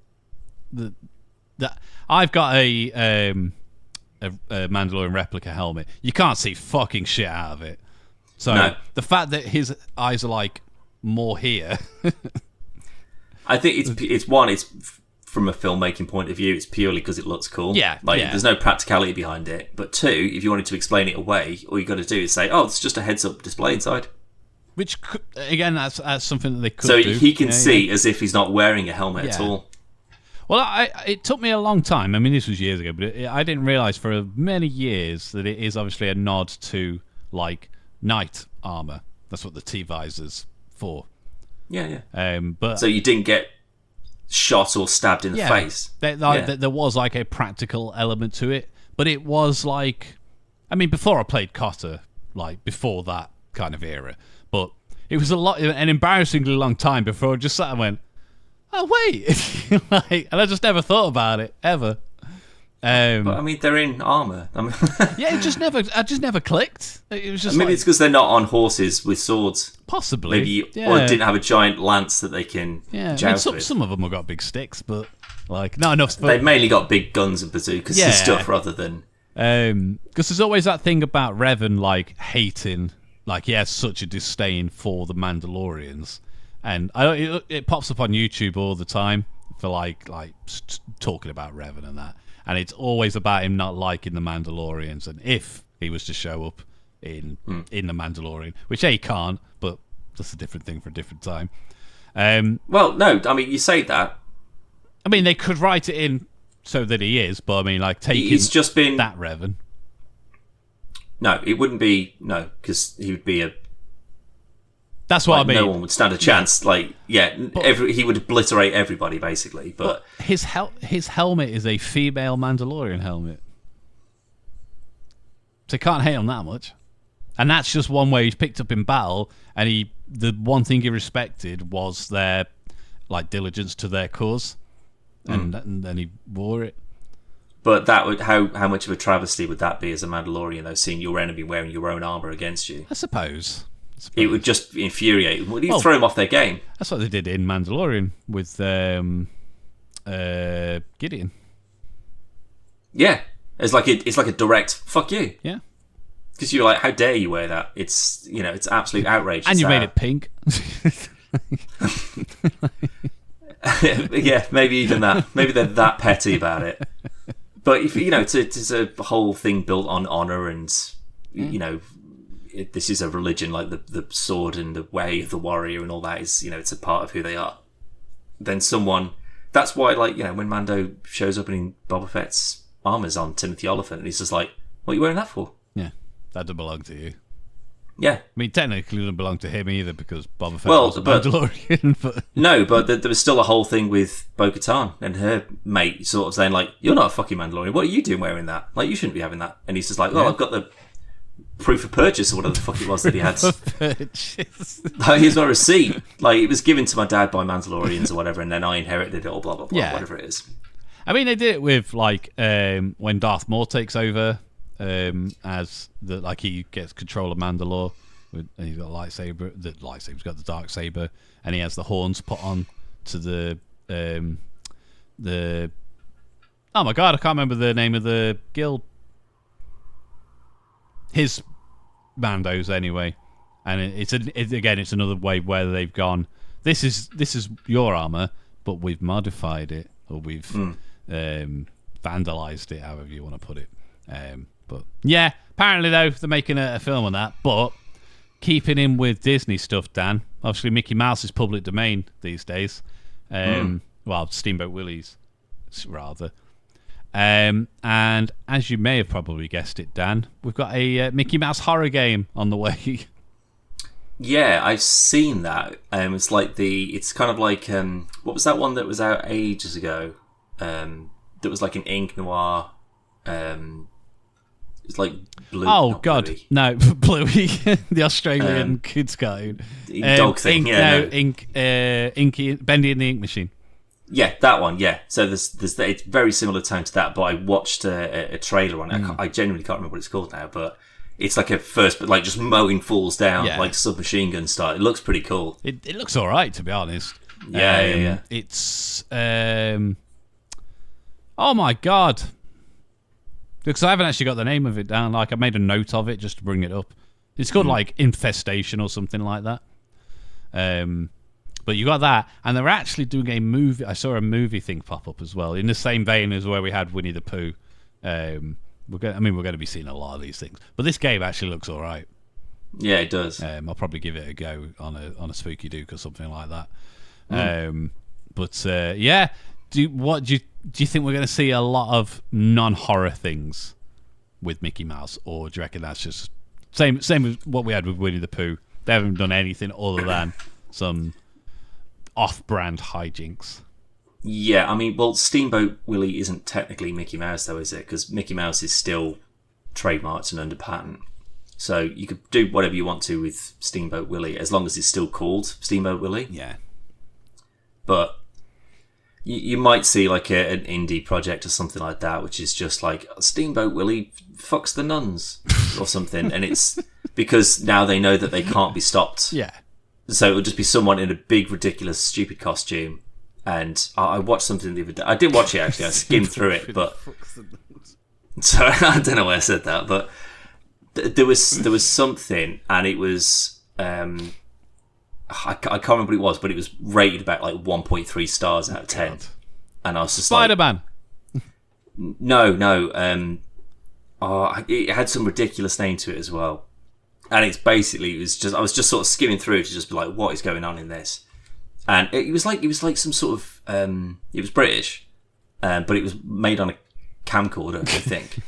I've got a Mandalorian replica helmet. You can't see fucking shit out of it. So the fact that his eyes are like more here. I think it's from a filmmaking point of view, it's purely because it looks cool. There's no practicality behind it. But two, if you wanted to explain it away, all you got to do is say, "Oh, it's just a heads-up display inside." Which, again, that's something that they could do. So he can see as if he's not wearing a helmet at all. Well, it took me a long time. I mean, this was years ago, but I didn't realise for many years that it is obviously a nod to, like, knight armour. That's what the T-visor's for. Yeah. But so you didn't get shot or stabbed in the face. There was, like, a practical element to it. But it was, like... I mean, before I played Cotter, like, before that kind of era. But it was an embarrassingly long time before I just sat and went, oh, wait. Like, and I just never thought about it, ever. But, I mean, they're in armour. I mean, yeah, I just never clicked. It was just maybe it's because they're not on horses with swords. Possibly. Maybe, or didn't have a giant lance that they can joust with. Some of them have got big sticks, but, like, not enough. They've mainly got big guns and bazookas and stuff rather than... Because there's always that thing about Revan, like, hating, like, he has such a disdain for the Mandalorians, and it pops up on YouTube all the time for like talking about Revan and that, and it's always about him not liking the Mandalorians, and if he was to show up in the Mandalorian, which he can't, but that's a different thing for a different time. Well, no, I mean, you say that. I mean, they could write it in so that he is, but I mean, like, taking that Revan. No, it wouldn't be, because he would be a... That's what I mean. No one would stand a chance. Like, he would obliterate everybody, basically. But his helmet is a female Mandalorian helmet. So you can't hate him that much. And that's just one way he's picked up in battle, and the one thing he respected was their, like, diligence to their cause. And then he wore it. But that would how much of a travesty would that be as a Mandalorian, though, seeing your enemy wearing your own armour against you? I suppose. It would just infuriate them. You'd throw them off their game. That's what they did in Mandalorian with Gideon. Yeah. It's like a direct fuck you. Yeah. Because you're like, how dare you wear that? It's it's absolute outrage. And you made it pink. Yeah, maybe even that. Maybe they're that petty about it. But if it's a whole thing built on honor, and this is a religion, like the sword and the way of the warrior and all that is, it's a part of who they are. Then that's why, like, when Mando shows up in Boba Fett's armor's on Timothy Oliphant, and he's just like, what are you wearing that for? Yeah, that doesn't belong to you. Yeah. I mean, technically it doesn't belong to him either, because Boba Fett was a Mandalorian. But... No, but there was still a whole thing with Bo-Katan and her mate sort of saying, like, you're not a fucking Mandalorian. What are you doing wearing that? Like, you shouldn't be having that. And he's just like, well, I've got the proof of purchase or whatever the fuck it was that he had. Purchase. Here's my receipt. Like, it was given to my dad by Mandalorians or whatever, and then I inherited it or blah, blah, blah, whatever it is. I mean, they did it with, like, when Darth Maul takes over, as he gets control of Mandalore, and he's got a lightsaber. The lightsaber's got the dark saber, and he has the horns put on to the oh my god, I can't remember the name of the guild. His Mandos anyway, and it's another way where they've gone, this is your armor, but we've modified it, or we've vandalized it, however you want to put it. But yeah, apparently though they're making a film on that. But keeping in with Disney stuff, Dan, obviously Mickey Mouse is public domain these days. Well, Steamboat Willie's rather. And as you may have probably guessed it, Dan, we've got a Mickey Mouse horror game on the way. Yeah, I've seen that. It's kind of like what was that one that was out ages ago? That was like an ink noir. It's like Blue. Oh God, Bluey. No, Bluey, the Australian kids cartoon. Dog thing. Inky, Bendy and the Ink Machine. Yeah, that one. Yeah, so there's it's very similar tone to that. But I watched a trailer on it. I genuinely can't remember what it's called now, but it's like a first, but like just mowing fools down, like submachine gun style. It looks pretty cool. It looks all right, to be honest. Yeah. It's oh my God. Because I haven't actually got the name of it down. Like, I made a note of it just to bring it up. It's called like Infestation or something like that. But you got that, and they're actually doing a movie. I saw a movie thing pop up as well, in the same vein as where we had Winnie the Pooh. We're going to be seeing a lot of these things, but this game actually looks all right. Yeah, it does. I'll probably give it a go on a Spooky Duke or something like that. But yeah, do you think we're going to see a lot of non-horror things with Mickey Mouse, or do you reckon that's just same as what we had with Winnie the Pooh? They haven't done anything other than some off-brand hijinks. Yeah, I mean, well, Steamboat Willie isn't technically Mickey Mouse, though, is it? Because Mickey Mouse is still trademarked and under patent. So you could do whatever you want to with Steamboat Willie, as long as it's still called Steamboat Willie. Yeah. But you might see like an indie project or something like that, which is just like Steamboat Willie fucks the nuns or something. And it's because now they know that they can't be stopped. Yeah. So it would just be someone in a big, ridiculous, stupid costume. And I watched something the other day. I did watch it, actually. I skimmed through it. But so I don't know why I said that. But there was something, and it was... I can't remember what it was, but it was rated about like 1.3 stars out of 10. God. And I was just Spider-Man. Like... No. It had some ridiculous name to it as well. And it's basically, I was just sort of skimming through to just be like, what is going on in this? And it was like some sort of, it was British, but it was made on a camcorder, I think.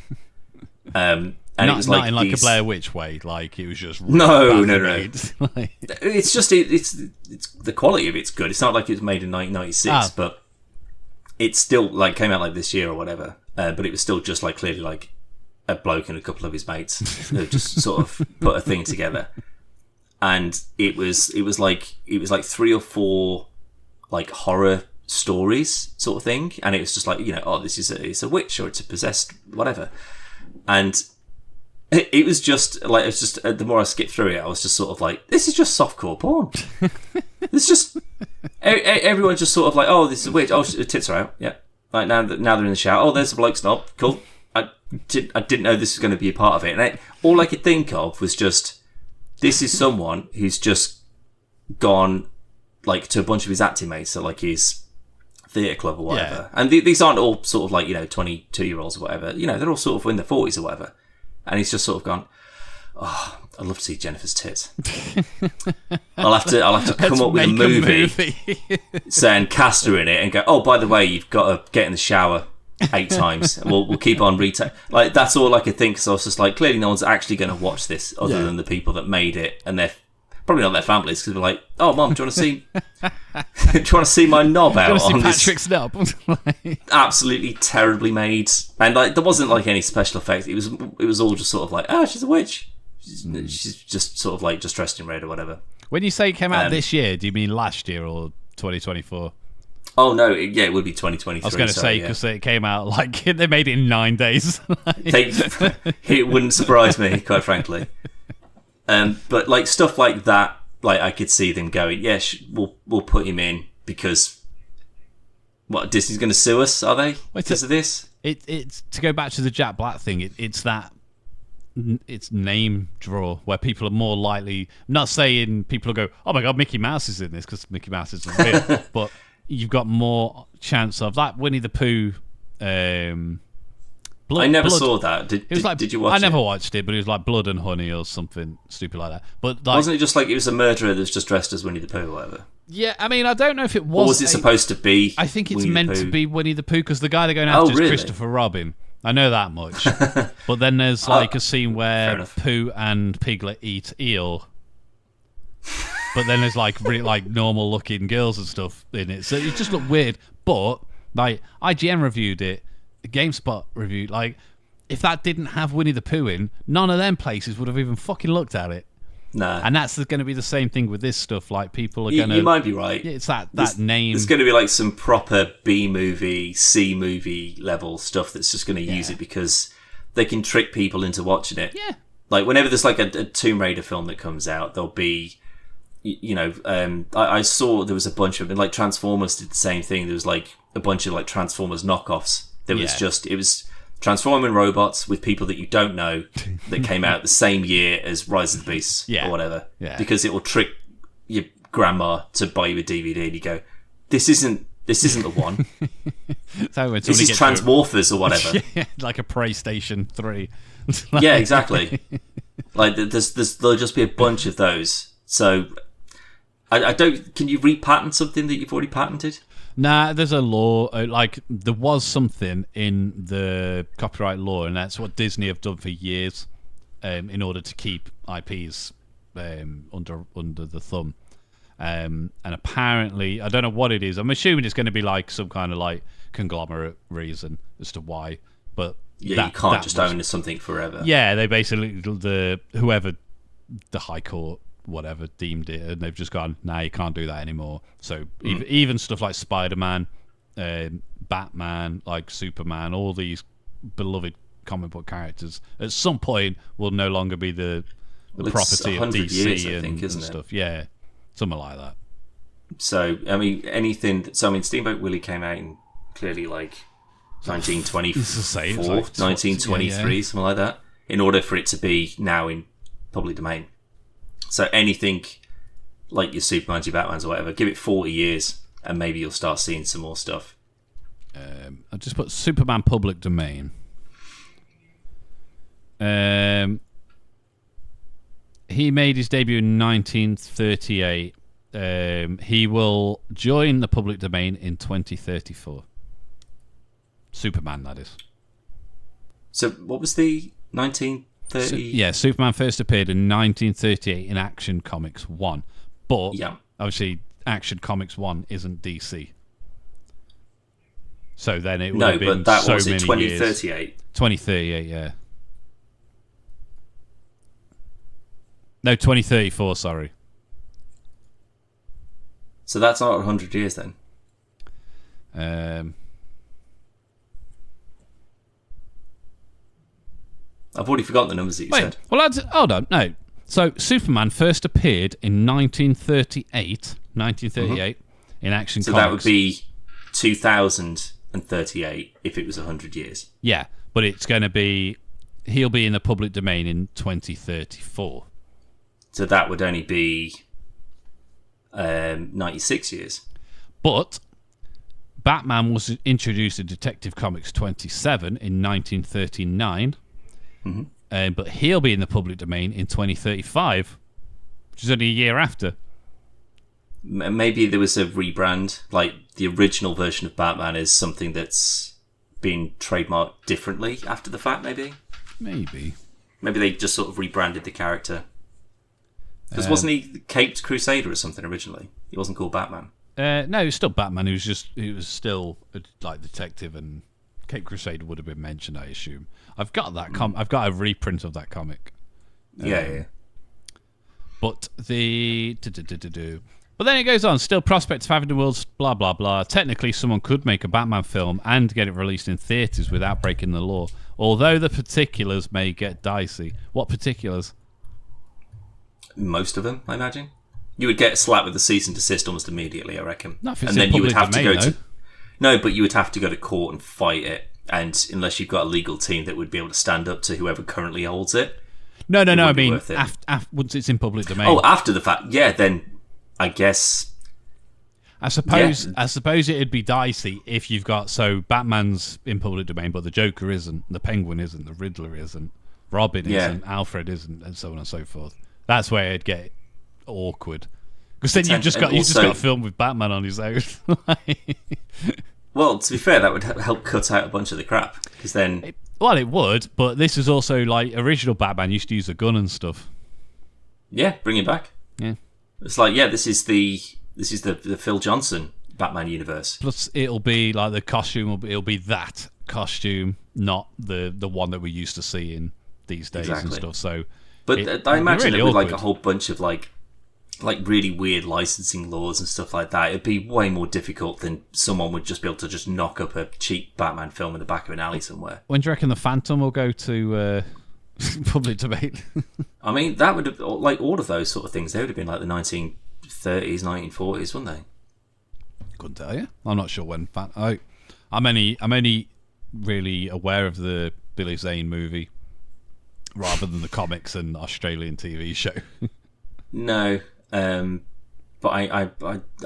And not, it was not in like a Blair Witch way, like it was just no. Like... It's just it's the quality of it's good. It's not like it was made in 1996, but it still like came out like this year or whatever. But it was still just like clearly like a bloke and a couple of his mates who just sort of put a thing together. And it was like 3 or 4 like horror stories sort of thing, and it was just like, you know, this is it's a witch or it's a possessed whatever, and it was just like, it's just the more I skipped through it, I was just sort of like, this is just softcore porn. It's just everyone just sort of like, oh, this is a witch. Oh, tits are out. Yeah, like now they're in the shower. Oh, there's a bloke snob. Cool. I didn't know this was going to be a part of it, and all I could think of was just, this is someone who's just gone like to a bunch of his acting mates at like his theatre club or whatever. Yeah. And these aren't all sort of like, you know, 22-year-olds or whatever. You know, they're all sort of in their 40s or whatever. And he's just sort of gone, oh, I'd love to see Jennifer's tits. I'll have to come up with a movie saying cast her in it and go, oh, by the way, you've got to get in the shower 8 times. We'll keep on retake. Like, that's all I could think. So I was just like, clearly no one's actually going to watch this other than the people that made it, and they're probably not their families, because they're like, oh, Mum, do you want to see? Do you want to see my knob out? Do you want to see Patrick's knob? Absolutely terribly made, and like there wasn't like any special effects. It was all just sort of like, oh, she's a witch. She's just sort of like just dressed in red or whatever. When you say it came out this year, do you mean last year or 2024? Oh no, it would be 2023. I was going to say, because it came out like they made it in 9 days. It wouldn't surprise me, quite frankly. But like stuff like that, like I could see them going, yeah, we'll put him in because what, Disney's going to sue us? Are they because of this? It's to go back to the Jack Black thing. It's name draw where people are more likely. I'm not saying people will go, oh my god, Mickey Mouse is in this, because Mickey Mouse isn't real, but you've got more chance of that. Winnie the Pooh. I never saw that. Did you watch it? I never watched it, but it was like Blood and Honey or something stupid like that. But like, wasn't it just like it was a murderer that was just dressed as Winnie the Pooh or whatever? Yeah, I mean, I don't know if it was. Or was it supposed to be? I think it's meant to be Winnie the Pooh, because the guy they're going after is Christopher Robin. I know that much. But then there's like a scene where Pooh and Piglet eat eel. But then there's like really like normal looking girls and stuff in it, so it just looked weird. But like IGN reviewed it, GameSpot reviewed, like if that didn't have Winnie the Pooh in, none of them places would have even fucking looked at it. Nah. And that's going to be the same thing with this stuff. Like people are going to. You might be right. Yeah, it's that name. There's going to be like some proper B movie, C movie level stuff that's just going to use it because they can trick people into watching it. Yeah. Like whenever there's like a Tomb Raider film that comes out, there'll be, you know, I saw there was a bunch of, like Transformers did the same thing. There was like a bunch of like Transformers knockoffs. There was it was transforming robots with people that you don't know that came out the same year as Rise of the Beasts or whatever. Yeah. Because it will trick your grandma to buy you a DVD and you go, this isn't the one. This is Transmorphers or whatever. Yeah, like a PlayStation 3. Yeah, exactly. Like there'll just be a bunch of those. So I don't. Can you repatent something that you've already patented? Nah, there's a law. Like there was something in the copyright law, and that's what Disney have done for years, in order to keep IPs under the thumb. And apparently, I don't know what it is. I'm assuming it's going to be like some kind of like conglomerate reason as to why. But yeah, you can't just own something forever. Yeah, they basically whoever the High Court whatever deemed it, and they've just gone, nah, you can't do that anymore. So even stuff like Spider-Man, Batman, like Superman, all these beloved comic book characters, at some point will no longer be the property of DC years, I think, and stuff. Yeah, something like that. So I mean, Steamboat Willie came out in clearly like 1924, 1923, something like that, in order for it to be now in public domain. So anything like your Supermans, your Batmans, or whatever, give it 40 years, and maybe you'll start seeing some more stuff. I'll just put Superman public domain. He made his debut in 1938. He will join the public domain in 2034. Superman, that is. So what was the 1930? Superman first appeared in 1938 in Action Comics 1. But obviously Action Comics 1 isn't DC. So then it would have been but that so was in many 2038. Years. 2038, yeah. No, 2034, sorry. So that's not 100 years then? I've already forgotten the numbers that you said. Well, hold on. No. So Superman first appeared in 1938 in Action Comics. So that would be 2038 if it was 100 years. Yeah, but it's going to be... He'll be in the public domain in 2034. So that would only be 96 years. But Batman was introduced in Detective Comics 27 in 1939. Mm-hmm. But he'll be in the public domain in 2035, which is only a year after. Maybe there was a rebrand, like the original version of Batman is something that's been trademarked differently after the fact, maybe they just sort of rebranded the character. Because wasn't he Caped Crusader or something originally? He wasn't called Batman. No, he was still Batman. He was still like detective, and Caped Crusader would have been mentioned, I assume. I've got that I've got a reprint of that comic. Yeah. But but then it goes on. Still prospect of having the world's blah blah blah. Technically, someone could make a Batman film and get it released in theaters without breaking the law. Although the particulars may get dicey. What particulars? Most of them, I imagine. You would get slapped with a cease and desist almost immediately, I reckon. Not if it's and then you would have domain, to go to. No, but you would have to go to court and fight it. And unless you've got a legal team that would be able to stand up to whoever currently holds it. No. I mean, once it's in public domain. Oh, after the fact, yeah. Then I guess. I suppose it'd be dicey if you've got Batman's in public domain, but the Joker isn't, the Penguin isn't, the Riddler isn't, Robin isn't, Alfred isn't, and so on and so forth. That's where it'd get awkward. Because then you've just got a film with Batman on his own. Well, to be fair, that would help cut out a bunch of the crap. Because then, it would. But this is also like original Batman used to use a gun and stuff. Yeah, bring it back. Yeah, it's like this is the Phil Johnson Batman universe. Plus, it'll be like the costume. It'll be that costume, not the one that we're used to seeing these days and stuff. So, but I imagine really it with like a whole bunch of like really weird licensing laws and stuff like that, it'd be way more difficult than someone would just be able to just knock up a cheap Batman film in the back of an alley somewhere. When do you reckon the Phantom will go to public domain? I mean, that would have, like all of those sort of things, they would have been like the 1930s, 1940s, wouldn't they? Couldn't tell you. I'm not sure when. I'm only really aware of the Billy Zane movie rather than the comics and Australian TV show. No. But I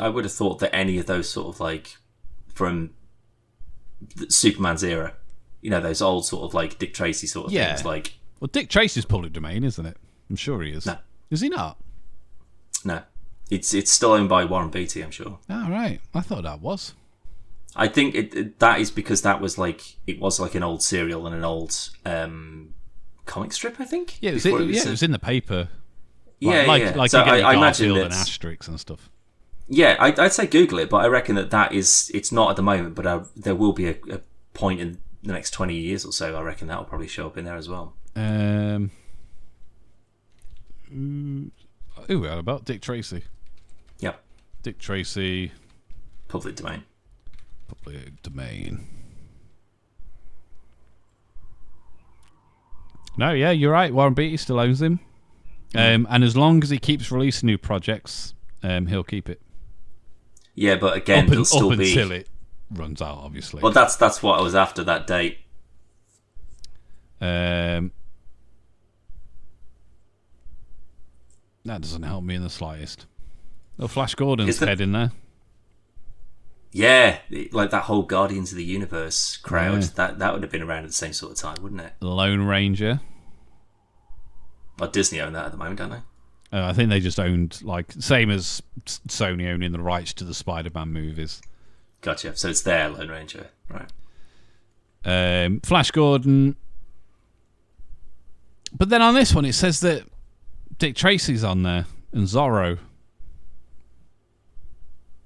would have thought that any of those sort of like from Superman's era, those old sort of like Dick Tracy sort of things. Like, well, Dick Tracy's public domain, isn't it? I'm sure he is. No, is he not? No, it's still owned by Warren Beatty, I'm sure. Oh, right. I thought that was. I think that is because that was like an old serial and an old comic strip. I think. Yeah, it was in the paper. Like so I imagine Garfield and Asterix and stuff. Yeah, I'd say Google it, but I reckon it's not at the moment, but there will be a point in the next 20 years or so. I reckon that will probably show up in there as well. What about Dick Tracy? Yep. Dick Tracy. Public domain. Public domain. No, yeah, you're right. Warren Beatty still owns him. And as long as he keeps releasing new projects, he'll keep it. Yeah, but again, it'll still be until it runs out, obviously. Well, that's what I was after that date. That doesn't help me in the slightest. Oh, Flash Gordon's head in there. Yeah, like that whole Guardians of the Universe crowd. Yeah. That would have been around at the same sort of time, wouldn't it? Lone Ranger. Well, Disney own that at the moment, don't they? I think they just owned, like, same as Sony owning the rights to the Spider-Man movies. Gotcha. So it's their Lone Ranger, right? Flash Gordon. But then on this one, it says that Dick Tracy's on there and Zorro.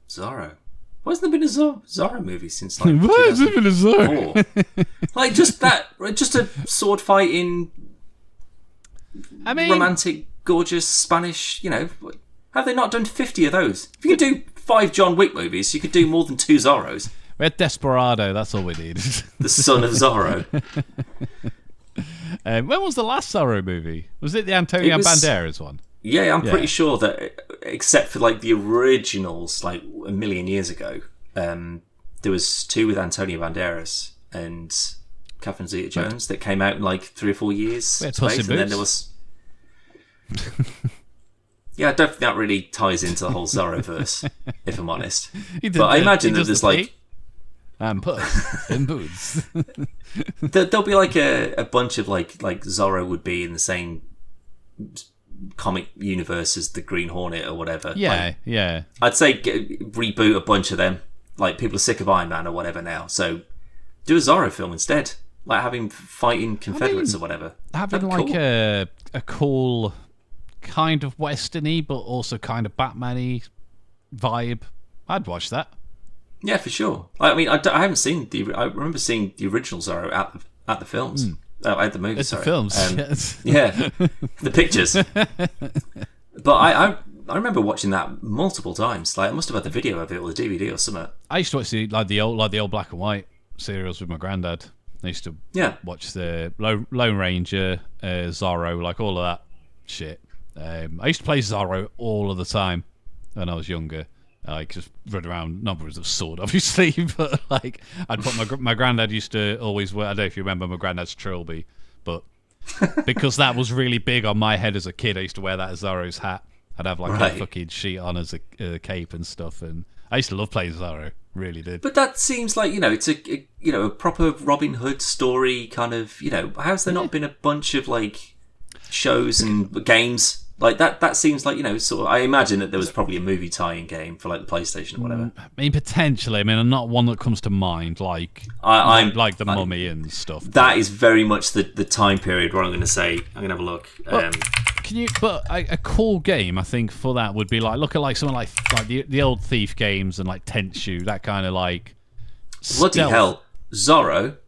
Zorro? Why hasn't there been a Zorro movie since, like, why hasn't there been a Zorro? Like, just a sword fighting, romantic, gorgeous Spanish, have they not done 50 of those? If you could do 5 John Wick movies, you could do more than 2 Zorros. We had Desperado, that's all we needed. The son of Zorro. When was the last Zorro movie? Was it the Antonio Banderas one? Yeah, I'm pretty sure that, except for like the originals, like a million years ago, there was 2 with Antonio Banderas and Catherine Zeta-Jones that came out in like 3 or 4 years space, and then there was. Yeah, I don't think that really ties into the whole Zorro-verse, if I'm honest. But I imagine that there's like. And Puss in Boots. There'll be like a bunch of like Zorro would be in the same comic universe as the Green Hornet or whatever. Yeah, yeah. I'd say reboot a bunch of them. Like, people are sick of Iron Man or whatever now, so do a Zorro film instead. Like having fighting Confederates or whatever. Having like cool. a cool kind of western-y, but also kind of Batman-y vibe. I'd watch that. Yeah, for sure. I mean, I haven't seen I remember seeing the original Zorro at the films. At the movies, sorry. The films. Yeah, the pictures. But I remember watching that multiple times. Like, I must have had the video of it or the DVD or something. I used to watch the old black and white serials with my granddad. I used to watch the Lone Ranger, Zorro, like all of that shit. I used to play Zorro all of the time when I was younger. I just run around, not with a sword, obviously, but like I'd put my granddad used to always wear. I don't know if you remember my granddad's trilby, but because that was really big on my head as a kid, I used to wear that as Zorro's hat. I'd have like a fucking sheet on as a cape and stuff, and I used to love playing Zorro. Really did. But that seems like it's a proper Robin Hood story kind of. How's there not been a bunch of like shows and games? Like that seems like, sort of. I imagine that there was probably a movie tie-in game for like the PlayStation or whatever. I mean, potentially. I mean, I'm not one that comes to mind. Like, I'm like the Mummy and stuff. That is very much the time period where I'm going to say I'm going to have a look. But a cool game, I think, for that would be like look at like something like the old Thief games and like Tent Shoe, that kind of like. Bloody hell, Zorro,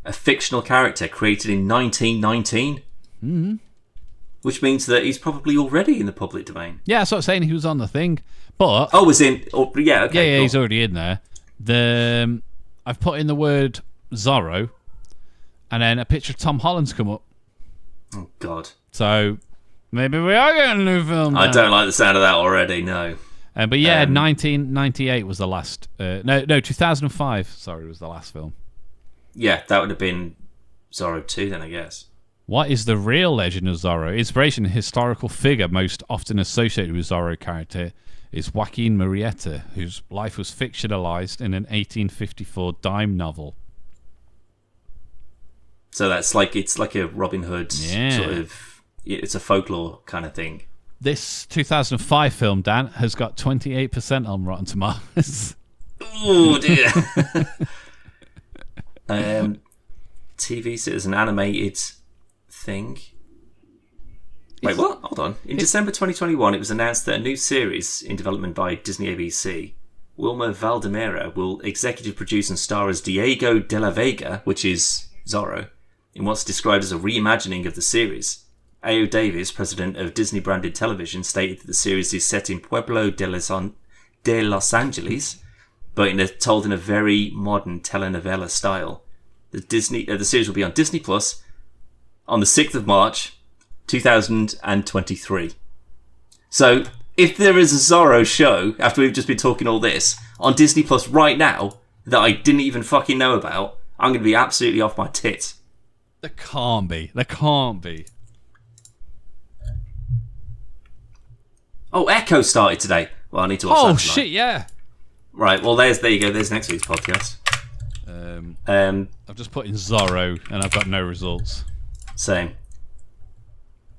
a fictional character created in 1919. Mm-hmm. Which means that he's probably already in the public domain. Yeah, that's what I'm saying. He was on the thing, but was in. Yeah, okay. Yeah, cool. He's already in there. I've put in the word Zorro, and then a picture of Tom Holland's come up. Oh God! So maybe we are getting a new film now. I don't like the sound of that already. No. But yeah, 1998 was the last. No, 2005. Sorry, was the last film. Yeah, that would have been Zorro 2 then, I guess. What is the real legend of Zorro? Inspiration and historical figure most often associated with Zorro character is Joaquin Murrieta, whose life was fictionalized in an 1854 dime novel. So it's like a Robin Hood sort of. It's a folklore kind of thing. This 2005 film, Dan, has got 28% on Rotten Tomatoes. Oh dear. TV series, an animated thing. Wait, what? Hold on. In December 2021, it was announced that a new series in development by Disney ABC, Wilmer Valderrama, will executive produce and star as Diego de la Vega, which is Zorro, in what's described as a reimagining of the series. A.O. Davis, president of Disney-branded television, stated that the series is set in Pueblo de Los Angeles, but told in a very modern telenovela style. The series will be on Disney Plus on the 6th of March, 2023. So, if there is a Zorro show, after we've just been talking all this, on Disney Plus right now, that I didn't even fucking know about, I'm going to be absolutely off my tits. There can't be. There can't be. Oh, Echo started today. Well, I need to watch that tonight. Shit, yeah. Right, well, there you go. There's next week's podcast. I've just put in Zorro, and I've got no results. Same.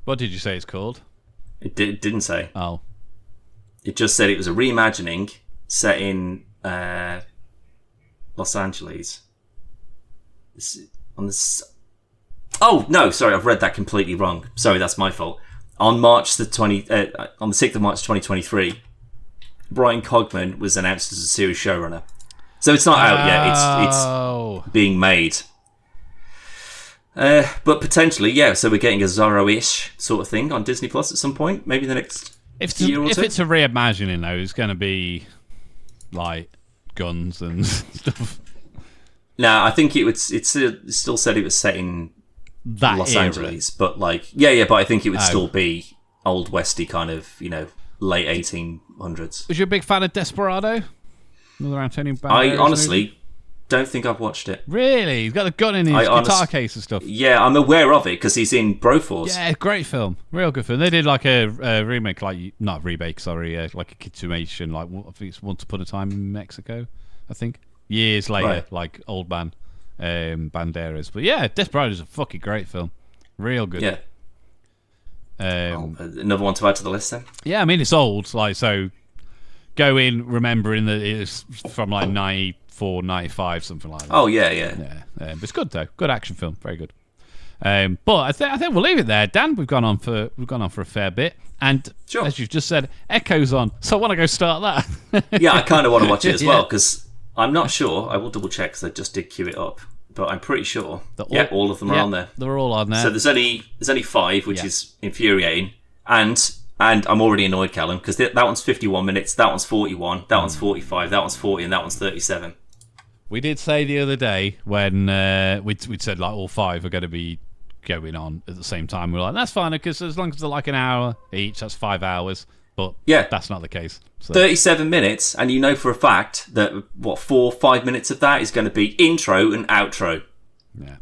What did you say it's called? It didn't say. Oh. It just said it was a reimagining set in Los Angeles. Oh, no, sorry, I've read that completely wrong. Sorry, that's my fault. On on the 6th of March 2023, Brian Cogman was announced as a series showrunner. So it's not out yet. It's being made. But potentially, yeah. So we're getting a Zorro-ish sort of thing on Disney Plus at some point, maybe the next year or two. If it's a reimagining, though, it's going to be like guns and stuff. No, I think it still said it was set in that Los era. Angeles, but like, yeah, but I think it would still be old westy kind of, late 1800s. Was you a big fan of Desperado? Another Antonio Banderas I honestly movie? don't think I've watched it. Really? He's got a gun in his guitar case and stuff. Yeah, I'm aware of it because he's in Broforce. Yeah, great film. Real good film. They did like a remake, not a remake, sorry, like a continuation, like I think it's Once Upon a Time in Mexico, I think. Years later, Right. like old man Banderas. But yeah, Desperado's a fucking great film. Real good. Yeah. Another one to add to the list then? Yeah, I mean, it's old, so go in remembering that it's from like 94, 95, something like that. Oh, yeah. But it's good though. Good action film. Very good. But I think we'll leave it there, Dan. We've gone on for a fair bit, and sure. As you've just said, Echo's on, so I want to go start that. Yeah, I kind of want to watch it as well because I'm not sure. I will double check because I just did queue it up, but I'm pretty sure. All of them are on there. They're all on there. So there's only 5, which is infuriating, and I'm already annoyed, Callum, because that one's 51 minutes, that one's 41, that one's 45, that one's 40, and that one's 37. We did say the other day when we'd said like all 5 are going to be going on at the same time. We're like, that's fine because as long as they're like an hour each, that's 5 hours. But yeah, that's not the case. So. 37 minutes, and you know for a fact that 4-5 minutes of that is going to be intro and outro. Yeah.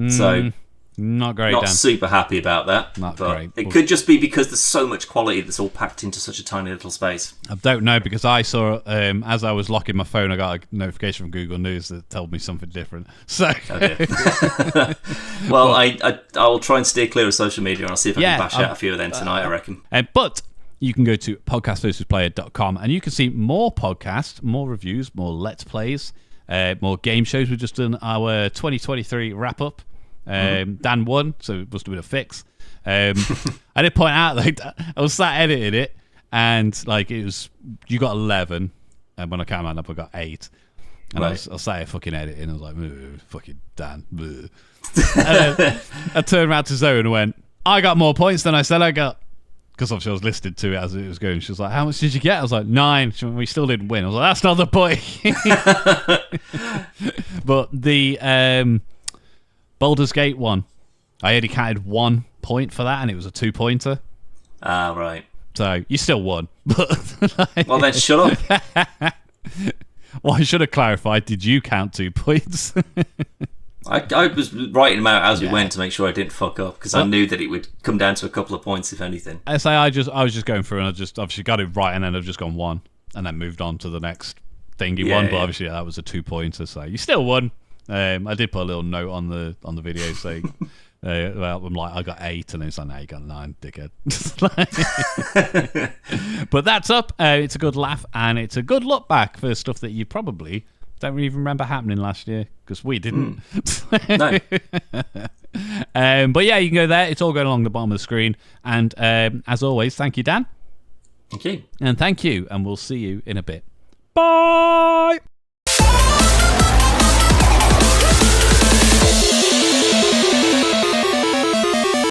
So not great. Not Dan. super happy about that. Not but great. It could just be because there's so much quality that's all packed into such a tiny little space. I don't know because I saw as I was locking my phone, I got a notification from Google News that told me something different. So, well, I will try and steer clear of social media, and I'll see if I can bash out a few of them tonight. I reckon. But you can go to podcastversusplayer.com and you can see more podcasts, more reviews, more let's plays, more game shows. We've just done our 2023 wrap up. Dan won, so it must have been a fix. I did point out, like, I was sat editing it, and like it was, you got 11, and when I came up, I got 8. And I was sat here fucking editing, I was like, fucking Dan. And I turned around to Zoe and went, I got more points than I said I got. Because obviously I was listening to it as it was going. She was like, how much did you get? I was like, 9. We still didn't win. I was like, that's not the point. But the Baldur's Gate one, I only counted 1 point for that, and it was a 2-pointer. Ah, right. So you still won. But well, then shut up. Well, I should have clarified. Did you count 2 points? I was writing them out as we went to make sure I didn't fuck up because I knew that it would come down to a couple of points, if anything. I was just going through and I just obviously got it right, and then I've just gone 1 and then moved on to the next thing he won. But obviously that was a 2-pointer, so you still won. I did put a little note on the video saying Well, I'm like, I got 8, and it's like, no, you got 9, dickhead. But that's up. It's a good laugh, and it's a good look back for stuff that you probably don't even remember happening last year, because we didn't. No. But yeah, you can go there. It's all going along the bottom of the screen. And as always, thank you, Dan. Thank you. And thank you, and we'll see you in a bit. Bye!